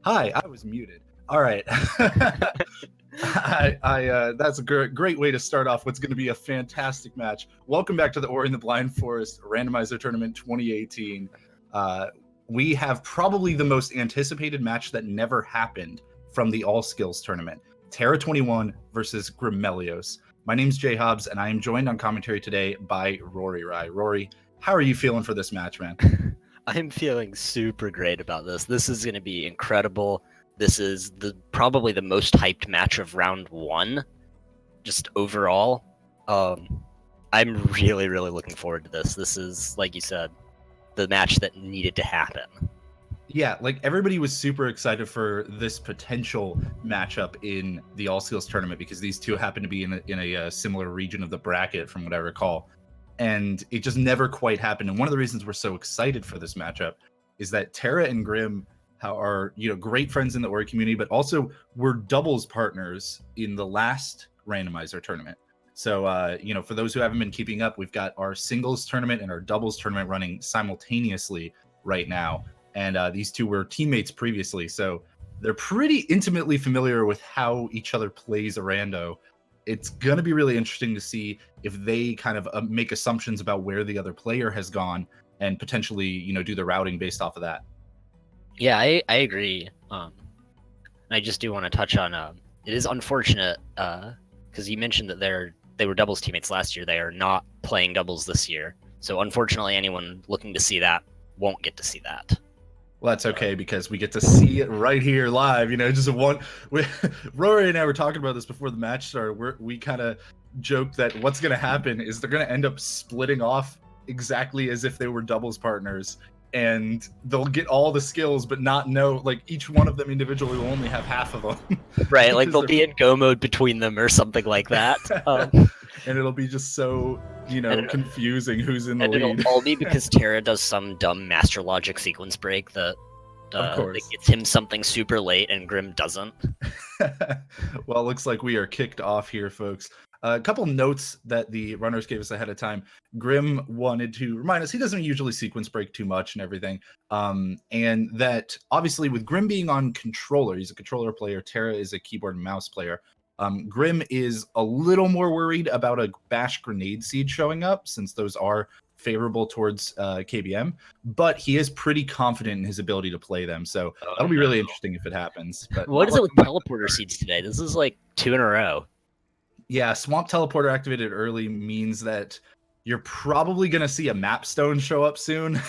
Hi, I was muted. All right. That's a great way to start off what's going to be a fantastic match. Welcome back to the Ori and the Blind Forest Randomizer Tournament 2018. We have probably the most anticipated match that never happened from the All Skills Tournament. Terra21 versus Grimelios. My name's Jay Hobbs, and I am joined on commentary today by Rory Rye. Rory, how are you feeling for this match, man? I'm feeling super great about this. This is going to be incredible. This is probably the most hyped match of round one, just overall. I'm really looking forward to this. This is, like you said, the match that needed to happen. Yeah, like everybody was super excited for this potential matchup in the All Skills tournament because these two happen to be in a similar region of the bracket, from what I recall, and it just never quite happened. And one of the reasons we're so excited for this matchup is that Terra and Grim are great friends in the Ori community, but also were doubles partners in the last randomizer tournament. So for those who haven't been keeping up, we've got our singles tournament and our doubles tournament running simultaneously right now. And these two were teammates previously, so they're pretty intimately familiar with how each other plays a rando. It's going to be really interesting to see if they kind of make assumptions about where the other player has gone and potentially, do the routing based off of that. Yeah, I agree. And I just do want to touch on, it is unfortunate, because you mentioned that they were doubles teammates last year. They are not playing doubles this year. So unfortunately, anyone looking to see that won't get to see that. Well, that's okay because we get to see it right here live. Rory and I were talking about this before the match started. We kind of joked that what's going to happen is they're going to end up splitting off exactly as if they were doubles partners, and they'll get all the skills, but not know, like, each one of them individually will only have half of them. Right, like they'll be in go mode between them or something like that. And it'll be just so, confusing who's in the lead. It'll all be because Terra does some dumb master logic sequence break that gets him something super late and Grim doesn't. Well, it looks like we are kicked off here, folks. A couple notes that the runners gave us ahead of time. Grim wanted to remind us he doesn't usually sequence break too much and everything. And that obviously with Grim being on controller, he's a controller player. Terra is a keyboard and mouse player. Grim is a little more worried about a bash grenade seed showing up, since those are favorable towards KBM, but he is pretty confident in his ability to play them. So that'll be really interesting if it happens. But what is it with teleporter seeds today? This is like 2 in a row. Yeah, Swamp Teleporter activated early means that you're probably going to see a map stone show up soon.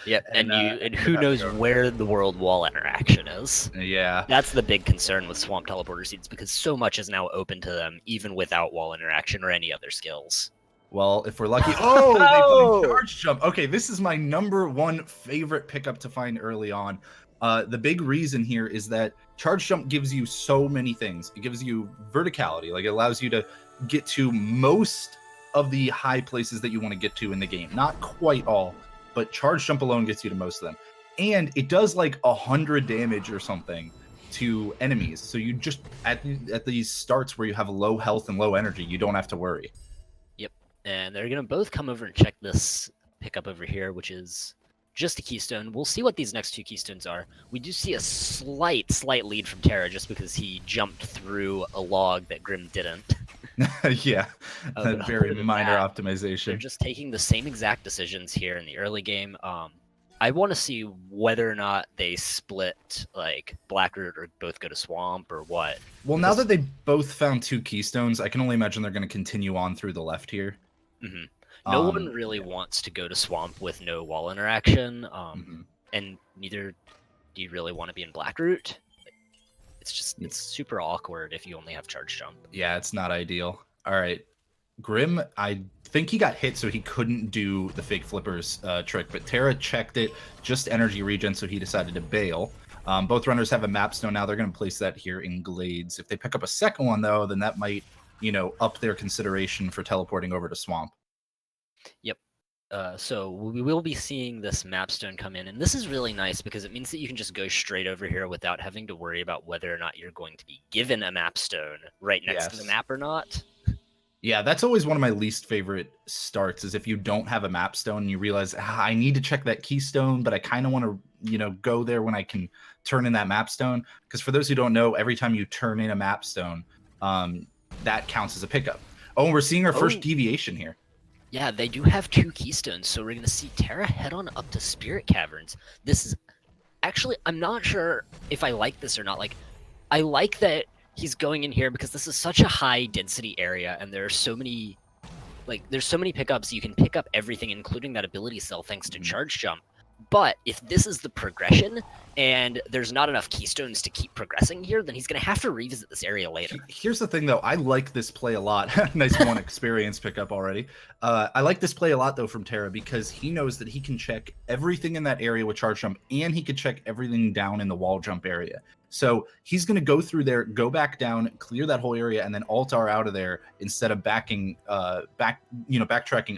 Yep, and who knows where the world wall interaction is. Yeah. That's the big concern with Swamp Teleporter seeds, because so much is now open to them, even without wall interaction or any other skills. Well, if we're lucky... Oh, they put in Charge Jump. Okay, this is my number one favorite pickup to find early on. The big reason here is that Charge Jump gives you so many things. It gives you verticality. Like, it allows you to get to most of the high places that you want to get to in the game. Not quite all, but Charge Jump alone gets you to most of them. And it does like 100 damage or something to enemies. So you just, at these starts where you have low health and low energy, you don't have to worry. Yep, and they're going to both come over and check this pickup over here, which is just a keystone. We'll see what these next two keystones are. We do see a slight lead from Terra just because he jumped through a log that Grim didn't. Yeah, a very minor optimization. They're just taking the same exact decisions here in the early game. I want to see whether or not they split, like, Blackroot or both go to Swamp or what. Well, now that they both found 2 keystones, I can only imagine they're going to continue on through the left here. Mm-hmm. No one really wants to go to Swamp with no wall interaction, and neither do you really want to be in Blackroot. It's super awkward if you only have Charge Jump. Yeah, it's not ideal. All right, Grim, I think he got hit, so he couldn't do the fake flippers trick, but Terra checked it, just energy regen, so he decided to bail. Both runners have a map stone now. They're going to place that here in Glades. If they pick up a second one, though, then that might, up their consideration for teleporting over to Swamp. Yep. So we will be seeing this map stone come in, and this is really nice because it means that you can just go straight over here without having to worry about whether or not you're going to be given a map stone right next to the map or not. Yeah, that's always one of my least favorite starts is if you don't have a map stone and you realize I need to check that keystone, but I kind of want to, go there when I can turn in that map stone. Because for those who don't know, every time you turn in a map stone, that counts as a pickup. Oh, and we're seeing our first deviation here. Yeah, they do have 2 keystones, so we're going to see Terra head on up to Spirit Caverns. This is actually, I'm not sure if I like this or not. Like, I like that he's going in here because this is such a high density area, and there are so many, there's so many pickups. You can pick up everything, including that ability cell, thanks to charge jump. But if this is the progression and there's not enough keystones to keep progressing here, then he's going to have to revisit this area later. Here's the thing, though. I like this play a lot. Nice one experience pickup already. I like this play a lot, though, from Terra because he knows that he can check everything in that area with charge jump, and he could check everything down in the wall jump area. So he's going to go through there, go back down, clear that whole area, and then altar out of there instead of backtracking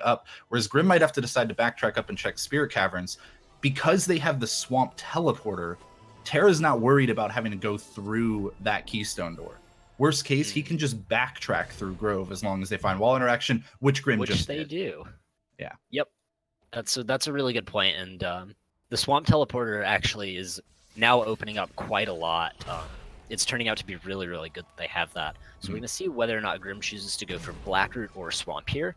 up. Whereas Grim might have to decide to backtrack up and check Spirit Caverns. Because they have the swamp teleporter, Terra's not worried about having to go through that keystone door. Worst case, he can just backtrack through Grove as long as they find wall interaction, which Grim just did. Which they do. Yeah. Yep. That's a really good point, and the swamp teleporter actually is now opening up quite a lot. It's turning out to be really, really good that they have that. So we're going to see whether or not Grim chooses to go for Blackroot or Swamp here.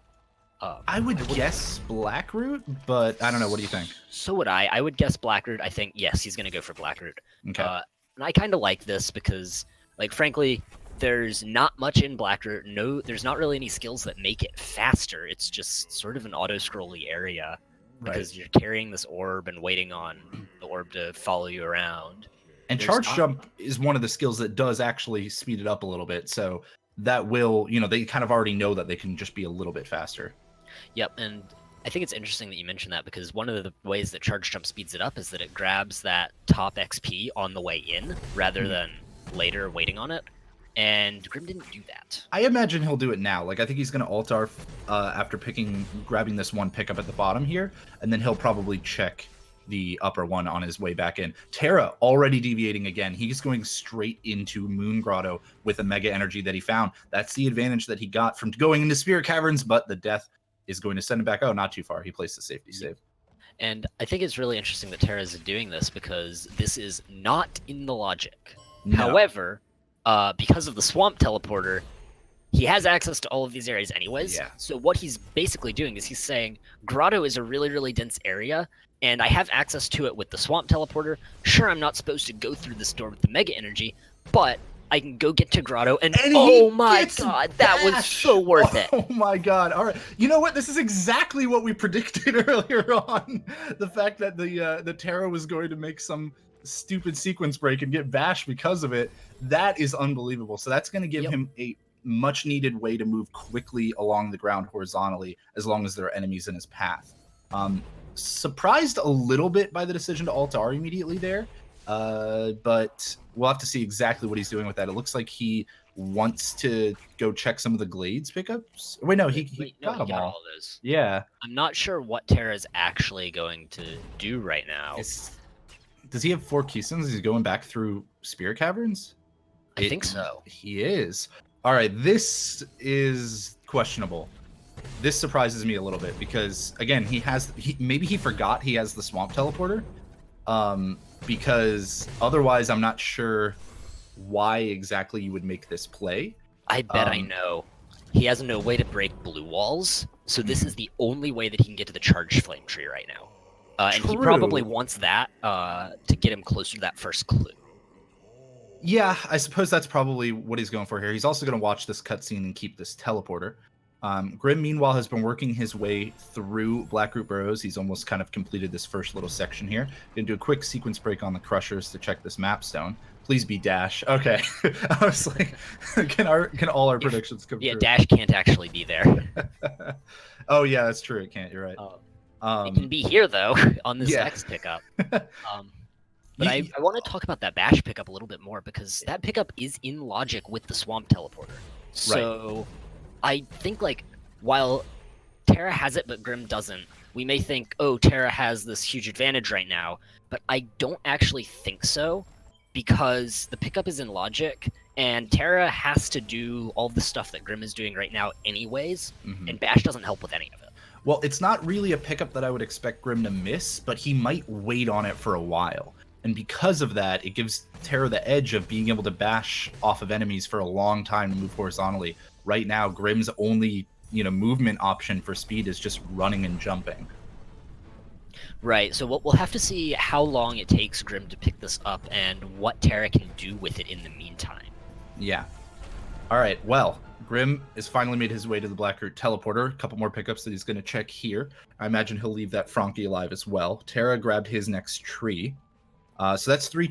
I would guess Blackroot, but I don't know. What do you think? So would I. I would guess Blackroot. I think, yes, he's going to go for Blackroot. Okay. And I kind of like this because, frankly, there's not much in Blackroot. No, there's not really any skills that make it faster. It's just sort of an auto-scrolly area because you're carrying this orb and waiting on the orb to follow you around. And charge jump is one of the skills that does actually speed it up a little bit. So that will, they kind of already know that they can just be a little bit faster. Yep, and I think it's interesting that you mentioned that because one of the ways that charge jump speeds it up is that it grabs that top XP on the way in rather than later waiting on it. And Grim didn't do that. I imagine he'll do it now. I think he's going to altar after grabbing this one pickup at the bottom here, and then he'll probably check the upper one on his way back in. Terra already deviating again. He's going straight into Moon Grotto with a mega energy that he found. That's the advantage that he got from going into Spirit Caverns, but the death is going to send him back. Oh, not too far. He placed the safety save. And I think it's really interesting that Terra is doing this because this is not in the logic. No. However, because of the swamp teleporter, he has access to all of these areas anyways. Yeah. So what he's basically doing is he's saying, Grotto is a really, really dense area, and I have access to it with the swamp teleporter. Sure, I'm not supposed to go through this door with the mega energy, but I can go get to Grotto, and oh my god, that was so worth it. Oh my god. All right. You know what? This is exactly what we predicted earlier on. The fact that the Terra was going to make some stupid sequence break and get bashed because of it. That is unbelievable. So that's going to give him a much needed way to move quickly along the ground horizontally as long as there are enemies in his path. Surprised a little bit by the decision to altar immediately there. But we'll have to see exactly what he's doing with that. It looks like he wants to go check some of the Glades pickups. Wait, no, he got them all. Those. Yeah. I'm not sure what Terra's actually going to do right now. Does he have 4 keystones? Is he going back through Spirit Caverns? I think so. He is. All right, this is questionable. This surprises me a little bit because, again, maybe he forgot he has the swamp teleporter. Because otherwise I'm not sure why exactly you would make this play. I bet I know. He has no way to break blue walls, so this is the only way that he can get to the charged flame tree right now. And he probably wants that to get him closer to that first clue. Yeah, I suppose that's probably what he's going for here. He's also going to watch this cutscene and keep this teleporter. Grim, meanwhile, has been working his way through Blackroot Burrows. He's almost kind of completed this first little section here. Gonna do a quick sequence break on the Crushers to check this map stone. Please be Dash. Okay. I was like, can all our predictions come true? Yeah, Dash can't actually be there. Oh, yeah, that's true. It can't. You're right. It can be here, though, on this next pickup. But I want to talk about that Bash pickup a little bit more because that pickup is in logic with the Swamp Teleporter. So I think, while Terra has it but Grim doesn't, we may think, oh, Terra has this huge advantage right now, but I don't actually think so because the pickup is in logic, and Terra has to do all the stuff that Grim is doing right now anyways, and Bash doesn't help with any of it. Well, it's not really a pickup that I would expect Grim to miss, but he might wait on it for a while. And because of that, it gives Terra the edge of being able to bash off of enemies for a long time to move horizontally. Right now, Grim's only, movement option for speed is just running and jumping. Right, so we'll have to see how long it takes Grim to pick this up and what Terra can do with it in the meantime. Yeah. All right, well, Grim has finally made his way to the Blackroot teleporter. A couple more pickups that he's going to check here. I imagine he'll leave that Frankie alive as well. Terra grabbed his next tree. So that's two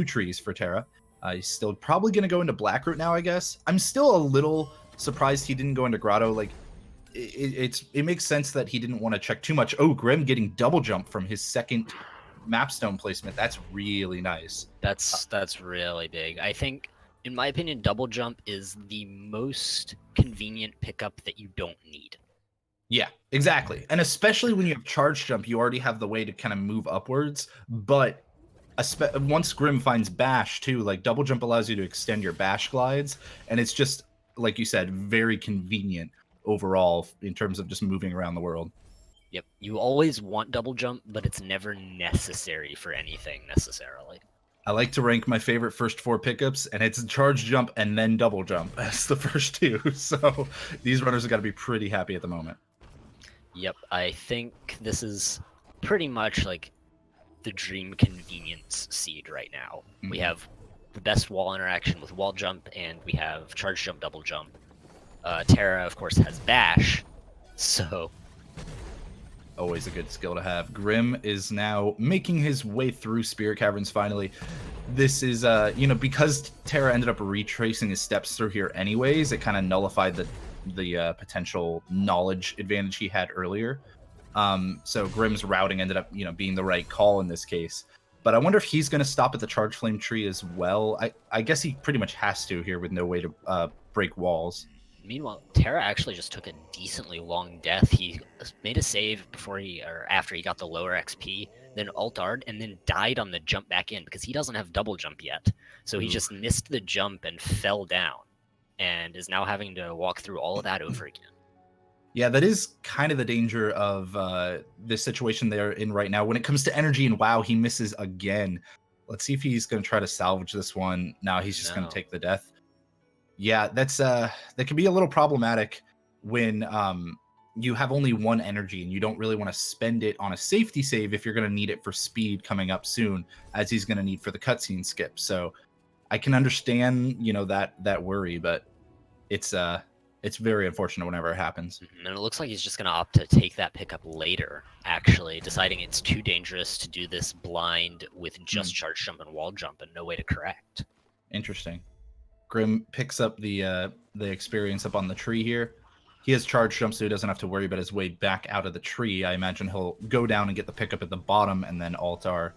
trees for Terra. He's still probably going to go into Blackroot now, I guess. I'm still a little surprised he didn't go into Grotto. Like, it makes sense that he didn't want to check too much. Oh, Grim getting double jump from his second mapstone placement. That's really nice. That's really big. I think, in my opinion, double jump is the most convenient pickup that you don't need. Yeah, exactly. And especially when you have charge jump, you already have the way to kind of move upwards. But once Grim finds bash too, like double jump allows you to extend your bash glides. And it's just, like you said, very convenient overall in terms of just moving around the world. Yep, you always want double jump, but it's never necessary for anything necessarily. I like to rank my favorite first 4 pickups, and it's charge jump and then double jump as the first 2. So these runners have got to be pretty happy at the moment. Yep, I think this is pretty much like the dream convenience seed right now. Mm-hmm. We have the best wall interaction with wall jump, and we have charge jump, double jump. Terra, of course, has bash, so always a good skill to have. Grim is now making his way through Spirit Caverns finally. This is, because Terra ended up retracing his steps through here anyways, it kind of nullified the potential knowledge advantage he had earlier. So Grim's routing ended up, being the right call in this case. But I wonder if he's going to stop at the Charge Flame tree as well. I guess he pretty much has to here with no way to break walls. Meanwhile, Terra actually just took a decently long death. He made a save after he got the lower XP, then ulted, and then died on the jump back in because he doesn't have double jump yet. So he just missed the jump and fell down, and is now having to walk through all of that over again. Yeah, that is kind of the danger of this situation they're in right now. When it comes to energy and WoW, he misses again. Let's see if he's going to try to salvage this one. No, he's just going to take the death. Yeah, that can be a little problematic when you have only one energy and you don't really want to spend it on a safety save if you're going to need it for speed coming up soon, as he's going to need for the cutscene skip. So I can understand, that worry, but it's very unfortunate whenever it happens. And it looks like he's just going to opt to take that pickup later, actually, deciding it's too dangerous to do this blind with just charge jump and wall jump and no way to correct. Interesting. Grim picks up the experience up on the tree here. He has charge jump, so he doesn't have to worry about his way back out of the tree. I imagine he'll go down and get the pickup at the bottom and then altar.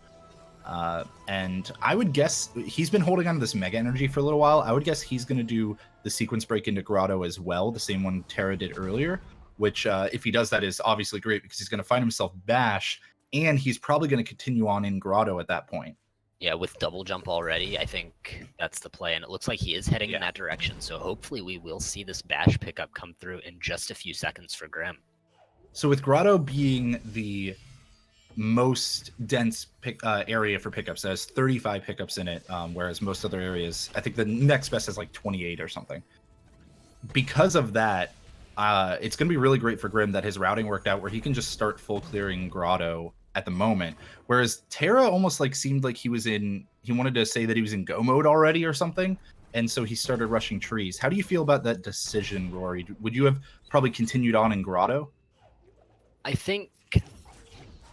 And I would guess he's been holding on to this mega energy for a little while. I would guess he's going to do the sequence break into Grotto as well, the same one Terra did earlier, which if he does that is obviously great because he's going to find himself bash, and he's probably going to continue on in Grotto at that point. Yeah, with double jump already, I think that's the play, and it looks like he is heading in that direction, so hopefully we will see this bash pickup come through in just a few seconds for Grim. So with Grotto being the most dense area for pickups, it has 35 pickups in it, whereas most other areas, I think the next best has like 28 or something. Because of that, it's going to be really great for Grim that his routing worked out where he can just start full clearing Grotto at the moment, whereas Terra almost seemed like he wanted to say that he was in go mode already or something, and so he started rushing trees. How do you feel about that decision, Rory? Would you have probably continued on in Grotto? I think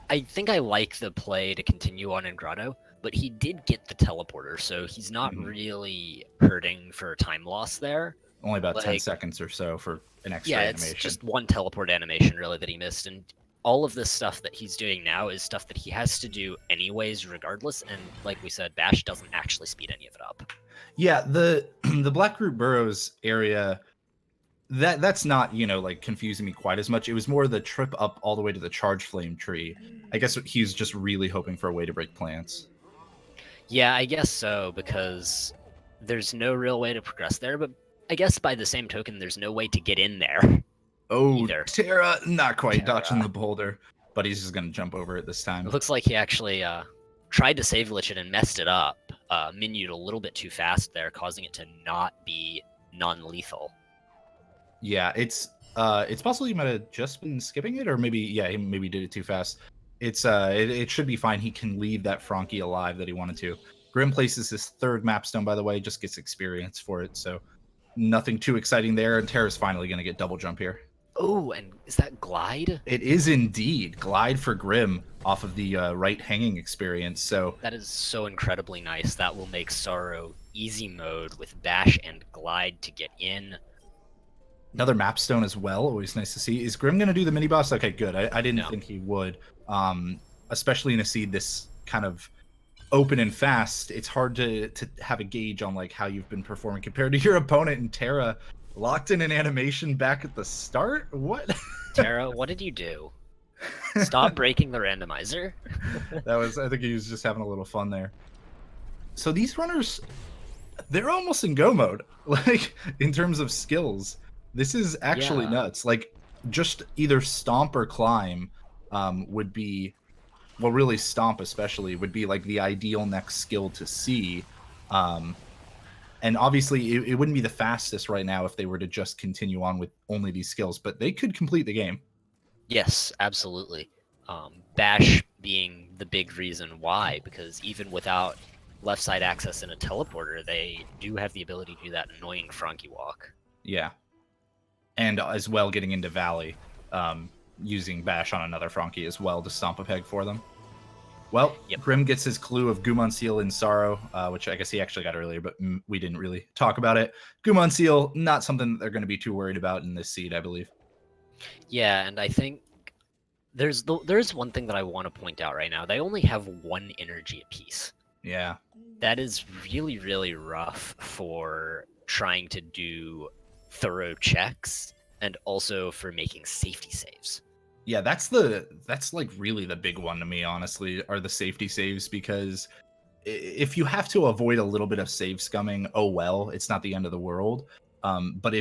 I like the play to continue on in Grotto, but he did get the teleporter, so he's not really hurting for time loss there. Only about 10 seconds or so for an extra animation. It's just one teleport animation really that he missed, and all of this stuff that he's doing now is stuff that he has to do anyways regardless, and like we said, Bash doesn't actually speed any of it up. Yeah, the Blackroot Burrows area, that's not, confusing me quite as much. It was more the trip up all the way to the Charge Flame tree. I guess he's just really hoping for a way to break plants. Yeah, I guess so, because there's no real way to progress there, but I guess by the same token, there's no way to get in there Oh, either. Terra, not quite dodging Terra. the boulder, but he's just gonna jump over it this It time. looks like he actually tried to save glitch it and messed it up. Minued a little bit too fast there, causing it to not be non-lethal. Yeah, it's possible he might have just been skipping it, or maybe he maybe did it too fast. It should be fine. He can leave that Frankie alive that he wanted to. Grim places his third mapstone, by the way, just gets experience for it, so nothing too exciting there. And Terra's finally gonna get double jump here. Oh, and is that glide? It is indeed glide for Grim off of the right hanging experience. So That is so incredibly nice. That will make Sorrow easy mode with bash and glide to get in. another mapstone as well. Always nice to see. Is Grim going to do the mini boss? Okay, good. I didn't think he would. Especially in a seed this kind of open and fast. It's hard to have a gauge on like how you've been performing compared to your opponent. And Terra locked in an animation back at the start. What? Terra, what did you do? Stop breaking the randomizer. I think he was just having a little fun there. So these runners, they're almost in go mode. Like in terms of skills. This is actually nuts. Like, just either stomp or climb would be, well, really stomp especially would be like the ideal next skill to see. And obviously, it wouldn't be the fastest right now if they were to just continue on with only these skills, but they could complete the game. Yes, absolutely. Bash being the big reason why, because even without left side access in a teleporter, they do have the ability to do that annoying Frankie walk. Yeah. And as well getting into Valley, using Bash on another Frankie as well to stomp a peg for them. Well, Grim gets his clue of Gumon Seal in Sorrow, which I guess he actually got earlier, but we didn't really talk about it. Gumon Seal, not something that they're going to be too worried about in this seed, I believe. Yeah, and I think there's one thing that I want to point out right now. They only have one energy apiece. Yeah. That is really, really rough for trying to do thorough checks and also for making safety saves. Yeah, that's like really the big one to me, honestly, are the safety saves, because if you have to avoid a little bit of save scumming, oh well, it's not the end of the world. But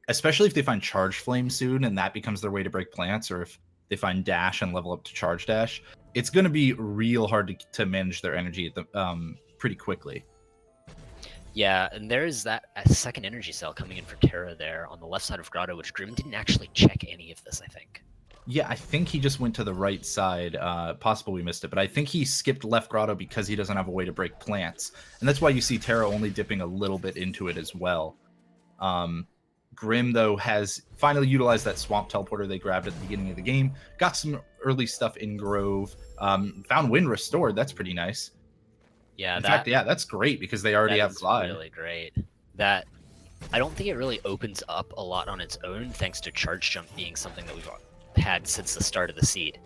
especially if they find Charge Flame soon and that becomes their way to break plants, or if they find Dash and level up to Charge Dash, it's going to be real hard to manage their energy at the, pretty quickly. Yeah, and there is that second energy cell coming in for Terra there on the left side of Grotto, which Grim didn't actually check any of this, I think. Yeah, I think he just went to the right side. Possible we missed it, but I think he skipped left Grotto because he doesn't have a way to break plants. And that's why you see Terra only dipping a little bit into it as well. Grim, though, has finally utilized that swamp teleporter they grabbed at the beginning of the game. Got some early stuff in Grove. Found Wind Restored. That's pretty nice. Yeah, in fact, that's great because they already have Glide. Really great. That I don't think it really opens up a lot on its own, thanks to Charge Jump being something that we've had since the start of the seed.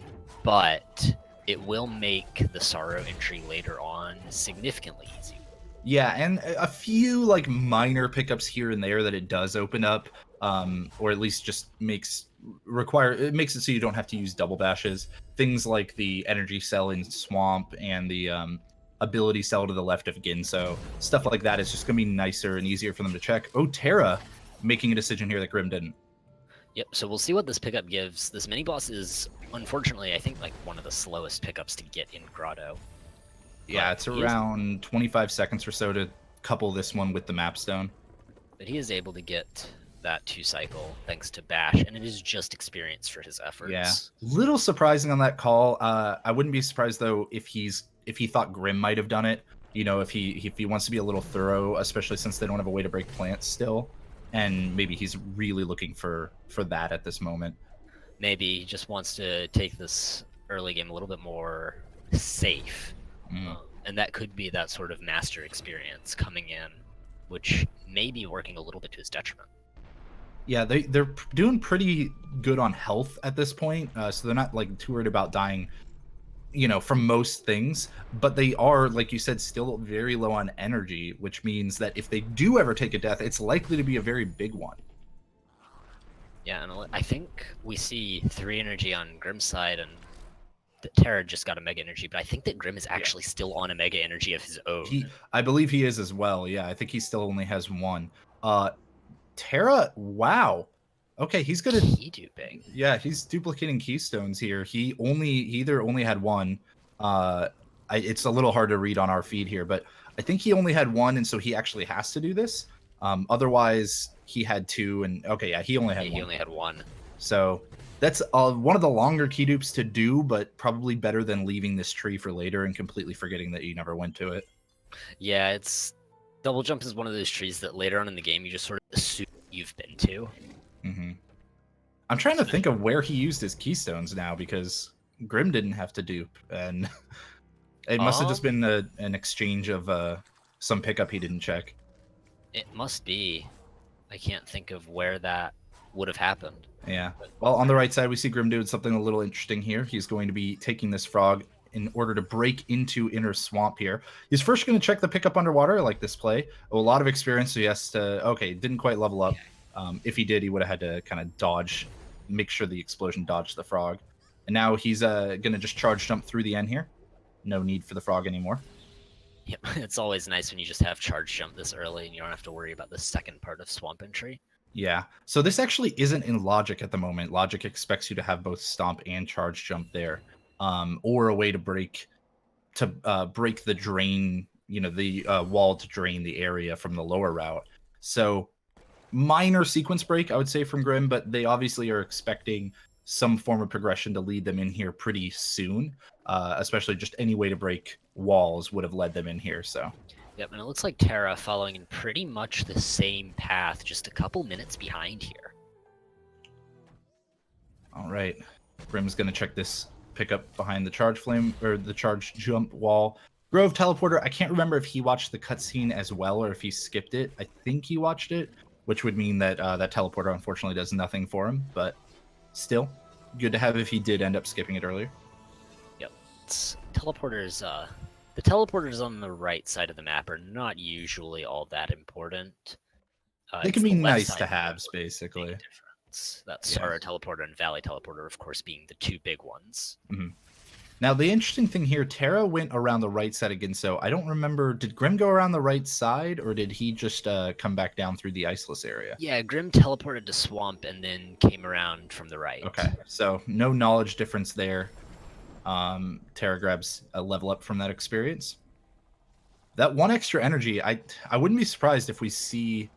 But it will make the Sorrow entry later on significantly easier. Yeah, and a few like minor pickups here and there that it does open up, or at least just makes it so you don't have to use double bashes. Things like the energy cell in Swamp and the ability cell to the left of Ginso. Stuff like that is just going to be nicer and easier for them to check. Oh, Terra making a decision here that Grim didn't. Yep, so we'll see what this pickup gives. This mini-boss is, unfortunately, I think, like one of the slowest pickups to get in Grotto. Yeah, it's around 25 seconds or so to couple this one with the mapstone. But he is able to get that 2-cycle thanks to Bash, and it is just experience for his efforts. Yeah, little surprising on that call. I wouldn't be surprised, though, if he thought Grim might have done it. You know, if he wants to be a little thorough, especially since they don't have a way to break plants still. And maybe he's really looking for that at this moment. Maybe he just wants to take this early game a little bit more safe. And that could be that sort of master experience coming in, which may be working a little bit to his detriment. Yeah, they're doing pretty good on health at this point, so they're not like too worried about dying, you know, from most things, but they are, like you said, still very low on energy, which means that if they do ever take a death, it's likely to be a very big one. Yeah, and I think we see 3 energy on Grim's side, and that Terra just got a Mega Energy, but I think that Grim is actually still on a Mega Energy of his own. I believe he is as well. Yeah, I think he still only has one. Terra, wow. Okay, he's gonna Key duping. Yeah, he's duplicating keystones here. He either only had one. It's a little hard to read on our feed here, but I think he only had one, and so he actually has to do this. Otherwise, he had two, and okay, yeah, he only had one. He only had one. So that's one of the longer key dupes to do, but probably better than leaving this tree for later and completely forgetting that you never went to it. Yeah, it's double jump is one of those trees that later on in the game you just sort of assume you've been to. Mm-hmm. I'm trying to think of where he used his keystones now, because Grim didn't have to dupe, and it must have just been an exchange of some pickup he didn't check. It must be. I can't think of where that would have happened. Yeah. Well, on the right side, we see Grim doing something a little interesting here. He's going to be taking this frog in order to break into Inner Swamp here. He's first going to check the pickup underwater. I like this play. A lot of experience, so he has to... Okay, didn't quite level up. If he did, he would have had to kind of dodge, make sure the explosion dodged the frog. And now he's going to just charge jump through the end here. No need for the frog anymore. Yep, it's always nice when you just have charge jump this early and you don't have to worry about the second part of Swamp Entry. Yeah, so this actually isn't in Logic at the moment. Logic expects you to have both Stomp and Charge Jump there, or a way to break the drain, the wall to drain the area from the lower route. So minor sequence break, I would say, from Grim, but they obviously are expecting some form of progression to lead them in here pretty soon, especially just any way to break walls would have led them in here, so... Yep, and it looks like Terra following in pretty much the same path, just a couple minutes behind here. All right. Grim's going to check this pickup behind the charge flame, or the charge jump wall. Grove teleporter, I can't remember if he watched the cutscene as well or if he skipped it. I think he watched it, which would mean that that teleporter unfortunately does nothing for him, but still, good to have if he did end up skipping it earlier. Yep. Teleporters, the teleporters on the right side of the map are not usually all that important. They can be nice to haves, basically. That Sara teleporter and Valley teleporter, of course, being the two big ones. Mm-hmm. Now, the interesting thing here, Terra went around the right side again, so I don't remember, did Grim go around the right side, or did he just come back down through the iceless area? Yeah, Grim teleported to Swamp and then came around from the right. Okay, so no knowledge difference there. Terra grabs a level up from that experience. That one extra energy, I wouldn't be surprised if we see,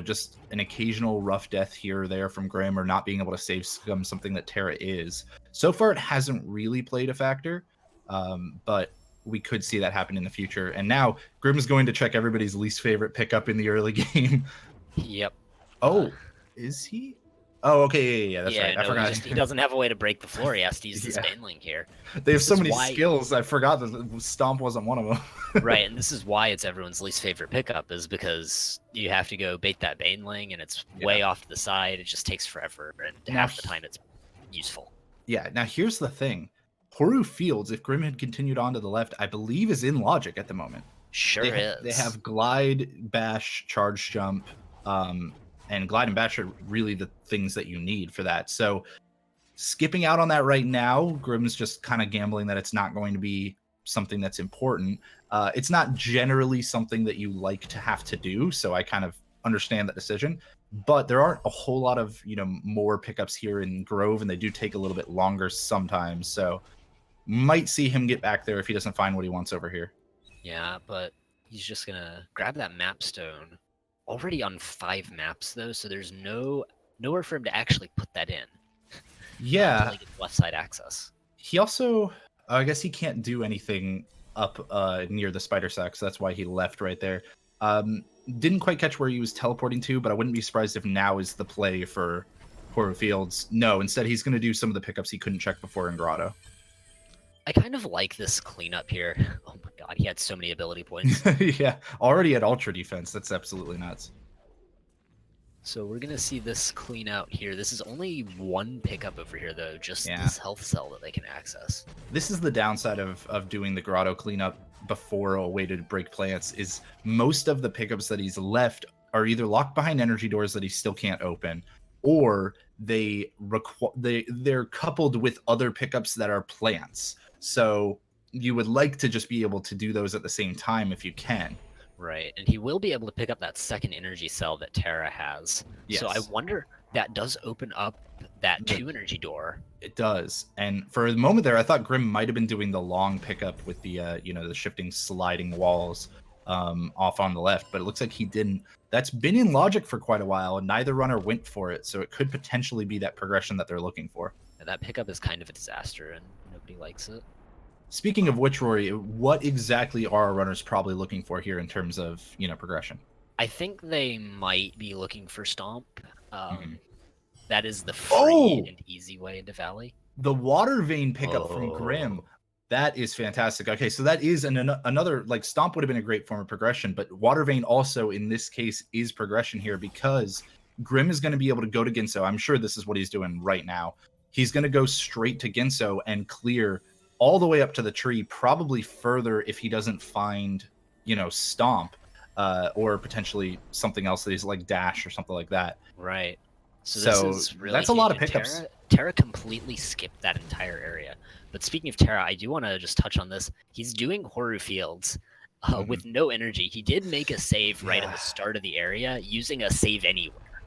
just an occasional rough death here or there from Grim, or not being able to save scum, something that Terra is. So far, it hasn't really played a factor, but we could see that happen in the future. And now Grim's going to check everybody's least favorite pickup in the early game. Yep. Oh, is he? Oh, okay, yeah, that's right. I forgot. He doesn't have a way to break the floor. He has to use this baneling here. They have so many skills. I forgot that Stomp wasn't one of them. Right, and this is why it's everyone's least favorite pickup, is because you have to go bait that baneling, and it's way off to the side. It just takes forever, and half the time it's useful. Yeah, now here's the thing. Horu Fields, if Grim had continued on to the left, I believe is in Logic at the moment. Sure is. They have Glide, Bash, Charge Jump, and Glide and Bash are really the things that you need for that. So skipping out on that right now, Grim's just kind of gambling that it's not going to be something that's important. It's not generally something that you like to have to do, so I kind of understand that decision. But there aren't a whole lot of, more pickups here in Grove, and they do take a little bit longer sometimes. So might see him get back there if he doesn't find what he wants over here. Yeah, but he's just going to grab that map stone. Already on 5 maps though, so there's nowhere for him to actually put that in. Yeah. Until he gets left side access. He also, I guess he can't do anything up near the spider sack, so that's why he left right there. Didn't quite catch where he was teleporting to, but I wouldn't be surprised if now is the play for Horu Fields. No, instead he's going to do some of the pickups he couldn't check before in Grotto. I kind of like this cleanup here. Oh my god, he had so many ability points. Yeah, already at Ultra Defense. That's absolutely nuts. So we're going to see this clean out here. This is only one pickup over here, though. Just this health cell that they can access. This is the downside of doing the Grotto cleanup before a way to break plants, is most of the pickups that he's left are either locked behind energy doors that he still can't open, or they're coupled with other pickups that are plants. So you would like to just be able to do those at the same time if you can. Right, and he will be able to pick up that second energy cell that Terra has. Yes. So I wonder, that does open up that The- 2 energy door. It does. And for a moment there, I thought Grim might have been doing the long pickup with the the shifting sliding walls off on the left, but it looks like he didn't. That's been in logic for quite a while, and neither runner went for it, so it could potentially be that progression that they're looking for. And that pickup is kind of a disaster, and nobody likes it. Speaking of which, Rory, what exactly are our runners probably looking for here in terms of, progression? I think they might be looking for Stomp. Mhm. That is the free Oh! and easy way into Valley. The water vein pickup from Grim. That is fantastic. Okay, so that is another, like, Stomp would have been a great form of progression, but water vein also in this case is progression here because Grim is going to be able to go to Ginso. I'm sure this is what he's doing right now. He's going to go straight to Ginso and clear all the way up to the tree, probably further if he doesn't find, Stomp, or potentially something else that he's like Dash or something like that. Right. So So this is really that's a lot huge, of and pickups. Terra completely skipped that entire area. But speaking of Terra, I do want to just touch on this. He's doing Horu Fields with no energy. He did make a save right at the start of the area using a save anywhere.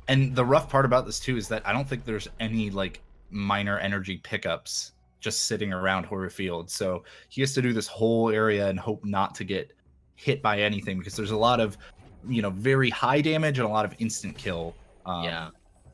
And the rough part about this too is that I don't think there's any like minor energy pickups just sitting around Horu Field. So he has to do this whole area and hope not to get hit by anything because there's a lot of, very high damage and a lot of instant kill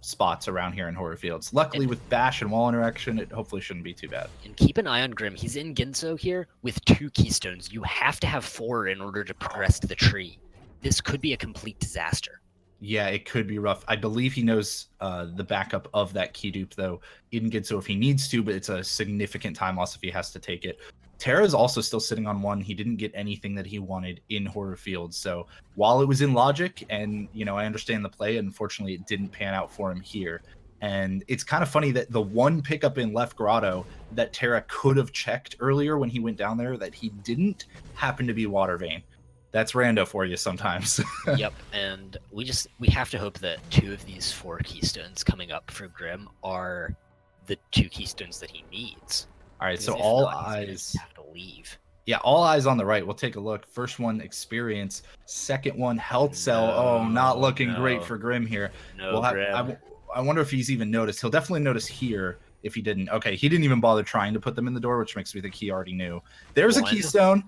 spots around here in Horu Fields. Luckily, with Bash and wall interaction, it hopefully shouldn't be too bad. And keep an eye on Grim. He's in Ginso here with 2 keystones. You have to have 4 in order to progress to the tree. This could be a complete disaster. Yeah, it could be rough. I believe he knows the backup of that key dupe, though, in Ginso if he needs to, but it's a significant time loss if he has to take it. Terra is also still sitting on 1. He didn't get anything that he wanted in Horu Field. So while it was in logic and, I understand the play, unfortunately it didn't pan out for him here. And it's kind of funny that the one pickup in left grotto that Terra could have checked earlier when he went down there that he didn't happen to be Water Vein. That's rando for you sometimes. Yep, and we have to hope that 2 of these 4 keystones coming up for Grim are the 2 keystones that he needs. All right, Because so if all not, he's eyes. gonna have to leave. Yeah, all eyes on the right. We'll take a look. First one, experience. Second one, health cell. Not looking great for Grim here. Grim. I wonder if he's even noticed. He'll definitely notice here if he didn't. Okay, he didn't even bother trying to put them in the door, which makes me think he already knew. There's a keystone.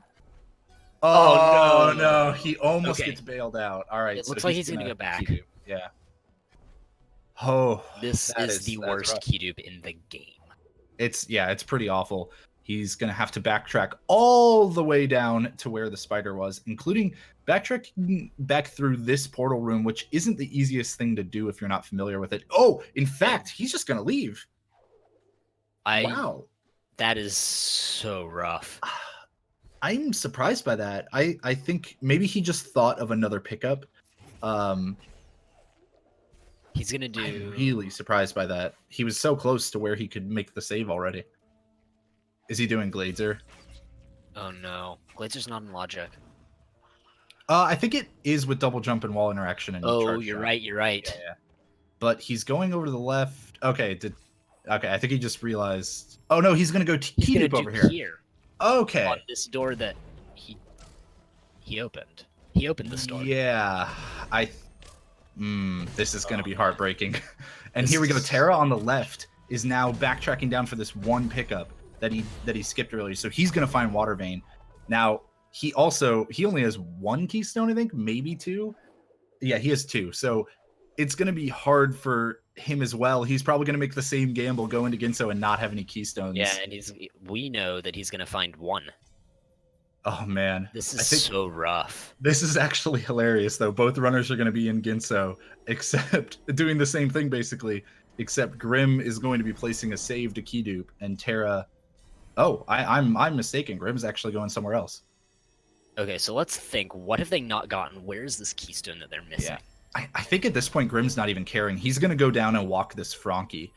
Oh, no. He almost gets bailed out. All right. It looks like he's going to go back. Yeah. Oh, this is the worst key dupe in the game. It's pretty awful. He's going to have to backtrack all the way down to where the spider was, including backtracking back through this portal room, which isn't the easiest thing to do if you're not familiar with it. Oh, in fact, he's just going to leave. Wow. That is so rough. I'm surprised by that. I think maybe he just thought of another pickup. He's going to do... I'm really surprised by that. He was so close to where he could make the save already. Is he doing Glazer? Oh no, Glazer's not in logic. I think it is with double jump and wall interaction. And you're right. Yeah. But he's going over to the left. Okay, I think he just realized. Oh no, he's gonna go key dupe over here. Okay. On this door that he opened. He opened this door. Yeah, this is gonna be heartbreaking. And here we go. Terra on the left is now backtracking down for this one pickup that he skipped earlier. So he's gonna find Water Vein. Now he only has 1 keystone, I think, maybe 2. Yeah, he has 2. So it's gonna be hard for him as well. He's probably gonna make the same gamble, go into Ginso and not have any keystones. Yeah, and we know that he's gonna find 1. Oh man, this is so rough. This is actually hilarious, though. Both runners are going to be in Ginso, except doing the same thing basically. Except Grim is going to be placing a save to key dupe, and Terra. Oh, I'm mistaken. Grim's actually going somewhere else. Okay, so let's think. What have they not gotten? Where's this keystone that they're missing? Yeah. I think at this point Grim's not even caring. He's going to go down and walk this Frankie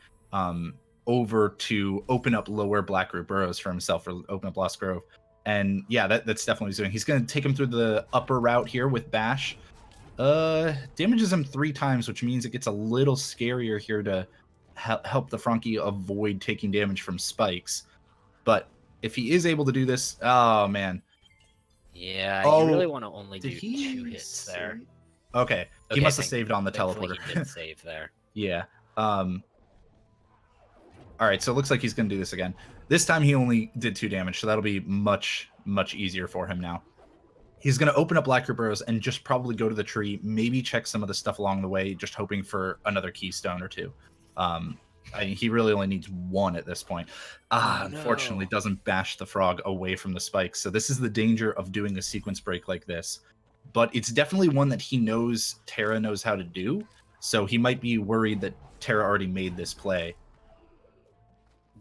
over to open up lower Blackroot Burrows for himself, or open up Lost Grove. And yeah, that's definitely what he's doing. He's going to take him through the upper route here with Bash. Damages him 3 times, which means it gets a little scarier here to help the Frankie avoid taking damage from spikes. But if he is able to do this, oh man. Yeah, you really Oh, want to only did do he 2 hits there. Okay, he Okay, must have saved on the thankfully teleporter. he did save there. Yeah. All right, so it looks like he's going to do this again. This time he only did 2 damage, so that'll be much easier for him now. He's going to open up Black Burrows and just probably go to the tree, maybe check some of the stuff along the way, just hoping for another keystone or 2. He really only needs 1 at this point. Unfortunately, doesn't bash the frog away from the spikes. So this is the danger of doing a sequence break like this. But it's definitely one that he knows Terra knows how to do. So he might be worried that Terra already made this play.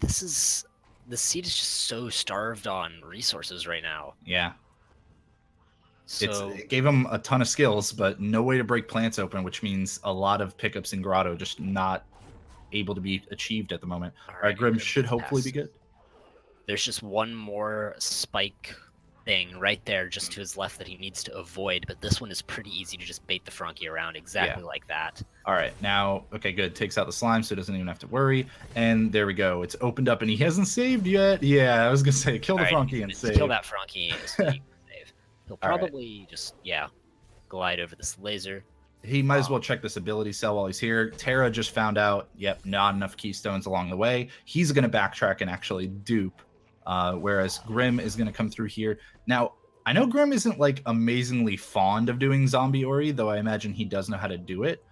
The seed is just so starved on resources right now. Yeah. So It gave him a ton of skills, but no way to break plants open, which means a lot of pickups in Grotto just not able to be achieved at the moment. All right, Grim should hopefully be good. There's just one more spike thing right there just to his left that he needs to avoid, but this one is pretty easy to just bait the Frankie around exactly like that. All right, now, okay, good. Takes out the slime so he doesn't even have to worry. And there we go. It's opened up and he hasn't saved yet. Yeah, I was going to say, kill the Frankie and save. Kill that Frankie so he can save. He'll probably just, glide over this laser. He might as well check this ability cell while he's here. Terra just found out, not enough keystones along the way. He's going to backtrack and actually dupe, whereas Grim is going to come through here. Now, I know Grim isn't like amazingly fond of doing zombie Ori, though I imagine he does know how to do it.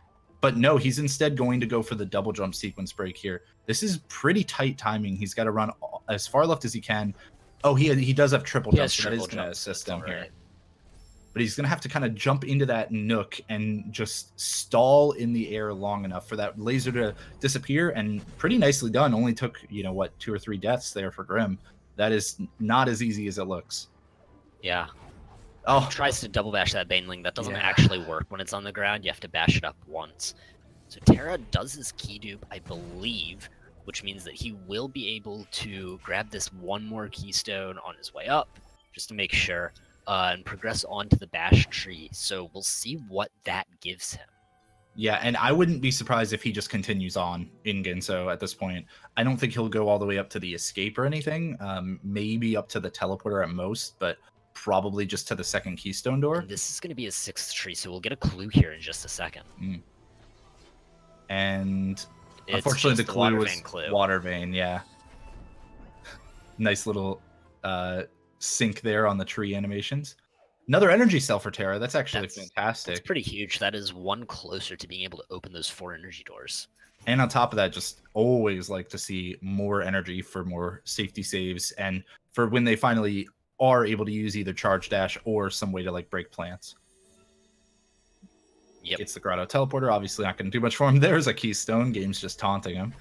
But no, he's instead going to go for the double jump sequence break here. This is pretty tight timing. He's got to run as far left as he can. Oh, he does have triple jump, so that is going to assist him here. But he's going to have to kind of jump into that nook and just stall in the air long enough for that laser to disappear. And pretty nicely done. Only took, 2 or 3 deaths there for Grim. That is not as easy as it looks. Yeah. Oh, he tries to double bash that Baneling. That doesn't actually work when it's on the ground. You have to bash it up once. So Terra does his key dupe, I believe, which means that he will be able to grab this one more keystone on his way up, just to make sure. And progress onto the bash tree. So we'll see what that gives him. Yeah, and I wouldn't be surprised if he just continues on in Ginso at this point. I don't think he'll go all the way up to the escape or anything. Maybe up to the teleporter at most, but probably just to the second keystone door. And this is going to be a 6th tree, so we'll get a clue here in just a second. And unfortunately, the clue was water vein. Yeah, nice little sync there on the tree animations. Another energy cell for Terra. That's actually fantastic. It's pretty huge. That is one closer to being able to open those 4 energy doors. And on top of that, just always like to see more energy for more safety saves and for when they finally are able to use either charge dash or some way to like break plants. Yep. It's the Grotto teleporter. Obviously not going to do much for him. There's a keystone. Game's just taunting him.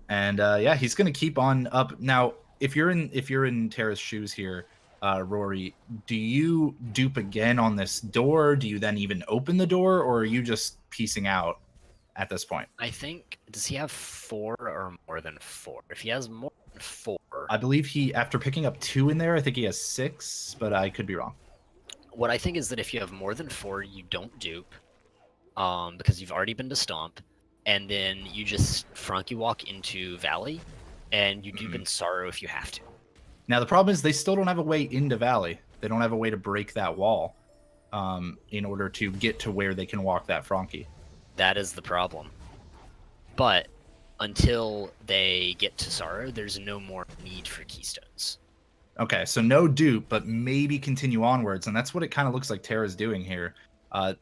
And he's going to keep on up. Now, if you're in Terra's shoes here, Rory, do you dupe again on this door? Do you then even open the door, or are you just piecing out at this point? I think, does he have 4 or more than 4? If he has more than 4, I believe he, after picking up 2 in there, I think he has 6, but I could be wrong. What I think is that if you have more than 4, you don't dupe, because you've already been to Stomp, and then you just Frankie walk into Valley, and you dupe in Sorrow if you have to. Now, the problem is they still don't have a way into Valley. They don't have a way to break that wall in order to get to where they can walk that Frankie. That is the problem. But until they get to Sorrow, there's no more need for keystones. Okay, so no dupe, but maybe continue onwards, and that's what it kind of looks like Terra's doing here.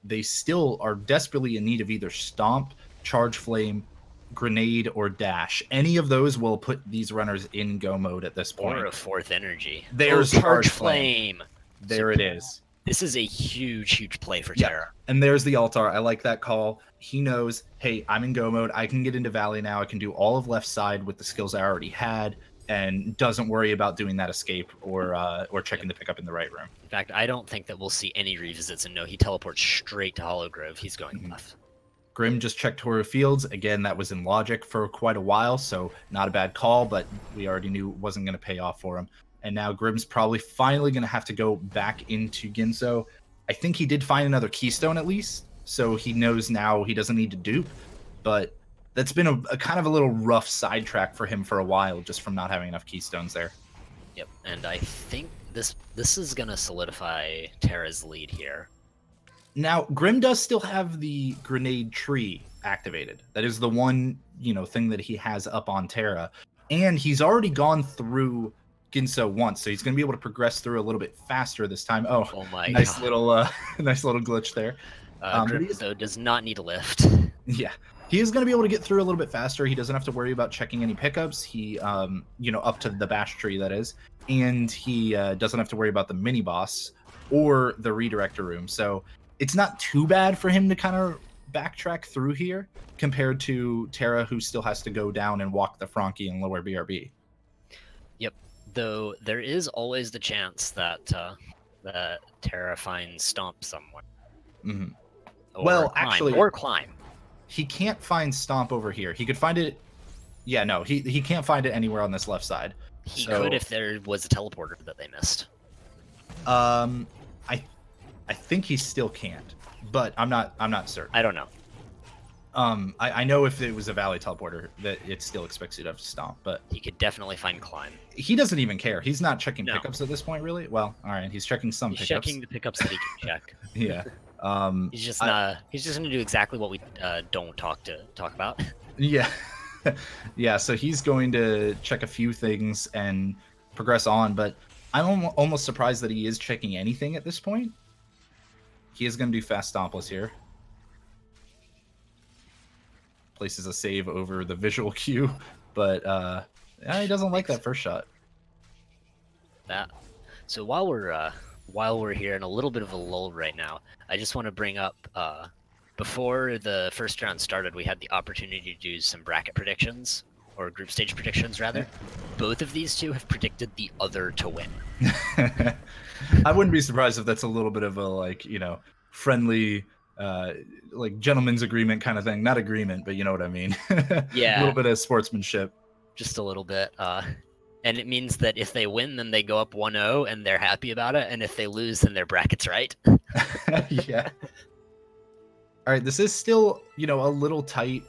They still are desperately in need of either Stomp, Charge Flame, Grenade, or Dash. Any of those will put these runners in go mode at this point. Or a 4th energy. There's Charge Flame. There it is. This is a huge play for Terra. And there's the altar. I like that call. He knows, hey, I'm in go mode. I can get into Valley now. I can do all of left side with the skills I already had, and doesn't worry about doing that escape or checking the pickup in the right room. In fact, I don't think that we'll see any revisits, and no, he teleports straight to Hollow Grove. He's going left. Grim just checked Toru Fields. Again, that was in logic for quite a while, so not a bad call, but we already knew it wasn't going to pay off for him. And now Grim's probably finally going to have to go back into Ginso. I think he did find another keystone at least, so he knows now he doesn't need to dupe. But that's been a kind of a little rough sidetrack for him for a while, just from not having enough keystones there. Yep, and I think this is gonna solidify Terra's lead here. Now, Grim does still have the grenade tree activated. That is the one, thing that he has up on Terra. And he's already gone through Ginso once, so he's going to be able to progress through a little bit faster this time. Oh my nice God. little nice little glitch there. Grim, though, does not need a lift. Yeah. He is going to be able to get through a little bit faster. He doesn't have to worry about checking any pickups. He, up to the bash tree, that is. And he doesn't have to worry about the mini boss or the redirector room. So it's not too bad for him to kind of backtrack through here compared to Terra, who still has to go down and walk the Frankie and lower BRB. Yep. Though there is always the chance that that Terra finds Stomp somewhere. Mm-hmm. Or climb. He can't find Stomp over here. He could find it. Yeah, no, he can't find it anywhere on this left side. He could if there was a teleporter that they missed. I think he still can't, but I'm not certain. I don't know. I know if it was a Valley teleporter that it still expects you to have to Stomp, but he could definitely find climb. He doesn't even care. He's not checking pickups at this point, really. Well, all right, he's checking some pickups. Checking the pickups that he can check. Yeah. He's just gonna do exactly what we don't talk about. Yeah. Yeah, so he's going to check a few things and progress on, but I'm almost surprised that he is checking anything at this point. He is going to do fast stompless here. Places a save over the visual cue, but he doesn't like that first shot. So while we're here in a little bit of a lull right now, I just want to bring up before the first round started, we had the opportunity to do some bracket predictions, or group stage predictions rather. Both of these two have predicted the other to win. I wouldn't be surprised if that's a little bit of a friendly gentleman's agreement kind of thing. Not agreement, but you know what I mean. Yeah. A little bit of sportsmanship. Just a little bit. And it means that if they win, then they go up 1-0 and they're happy about it. And if they lose, then their bracket's right. Yeah. All right, this is still, a little tight.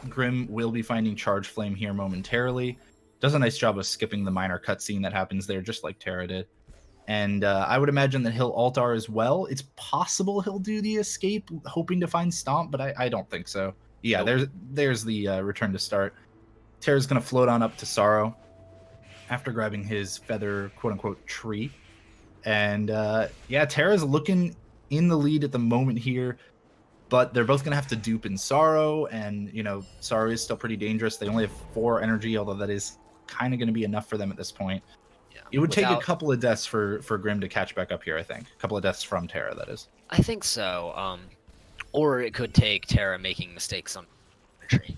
Grim will be finding Charge Flame here momentarily. Does a nice job of skipping the minor cutscene that happens there, just like Terra did. And I would imagine that he'll Altar as well. It's possible he'll do the escape, hoping to find Stomp, but I don't think so. Yeah, Nope. there's the return to start. Terra's going to float on up to Sorrow after grabbing his feather, quote-unquote, tree. And, Terra's looking in the lead at the moment here. But they're both going to have to dupe in Sorrow, and, Sorrow is still pretty dangerous. They only have 4 energy, although that is kind of going to be enough for them at this point. Yeah, it would take a couple of deaths for Grim to catch back up here, I think. A couple of deaths from Terra, that is. I think so. Or it could take Terra making mistakes on entry.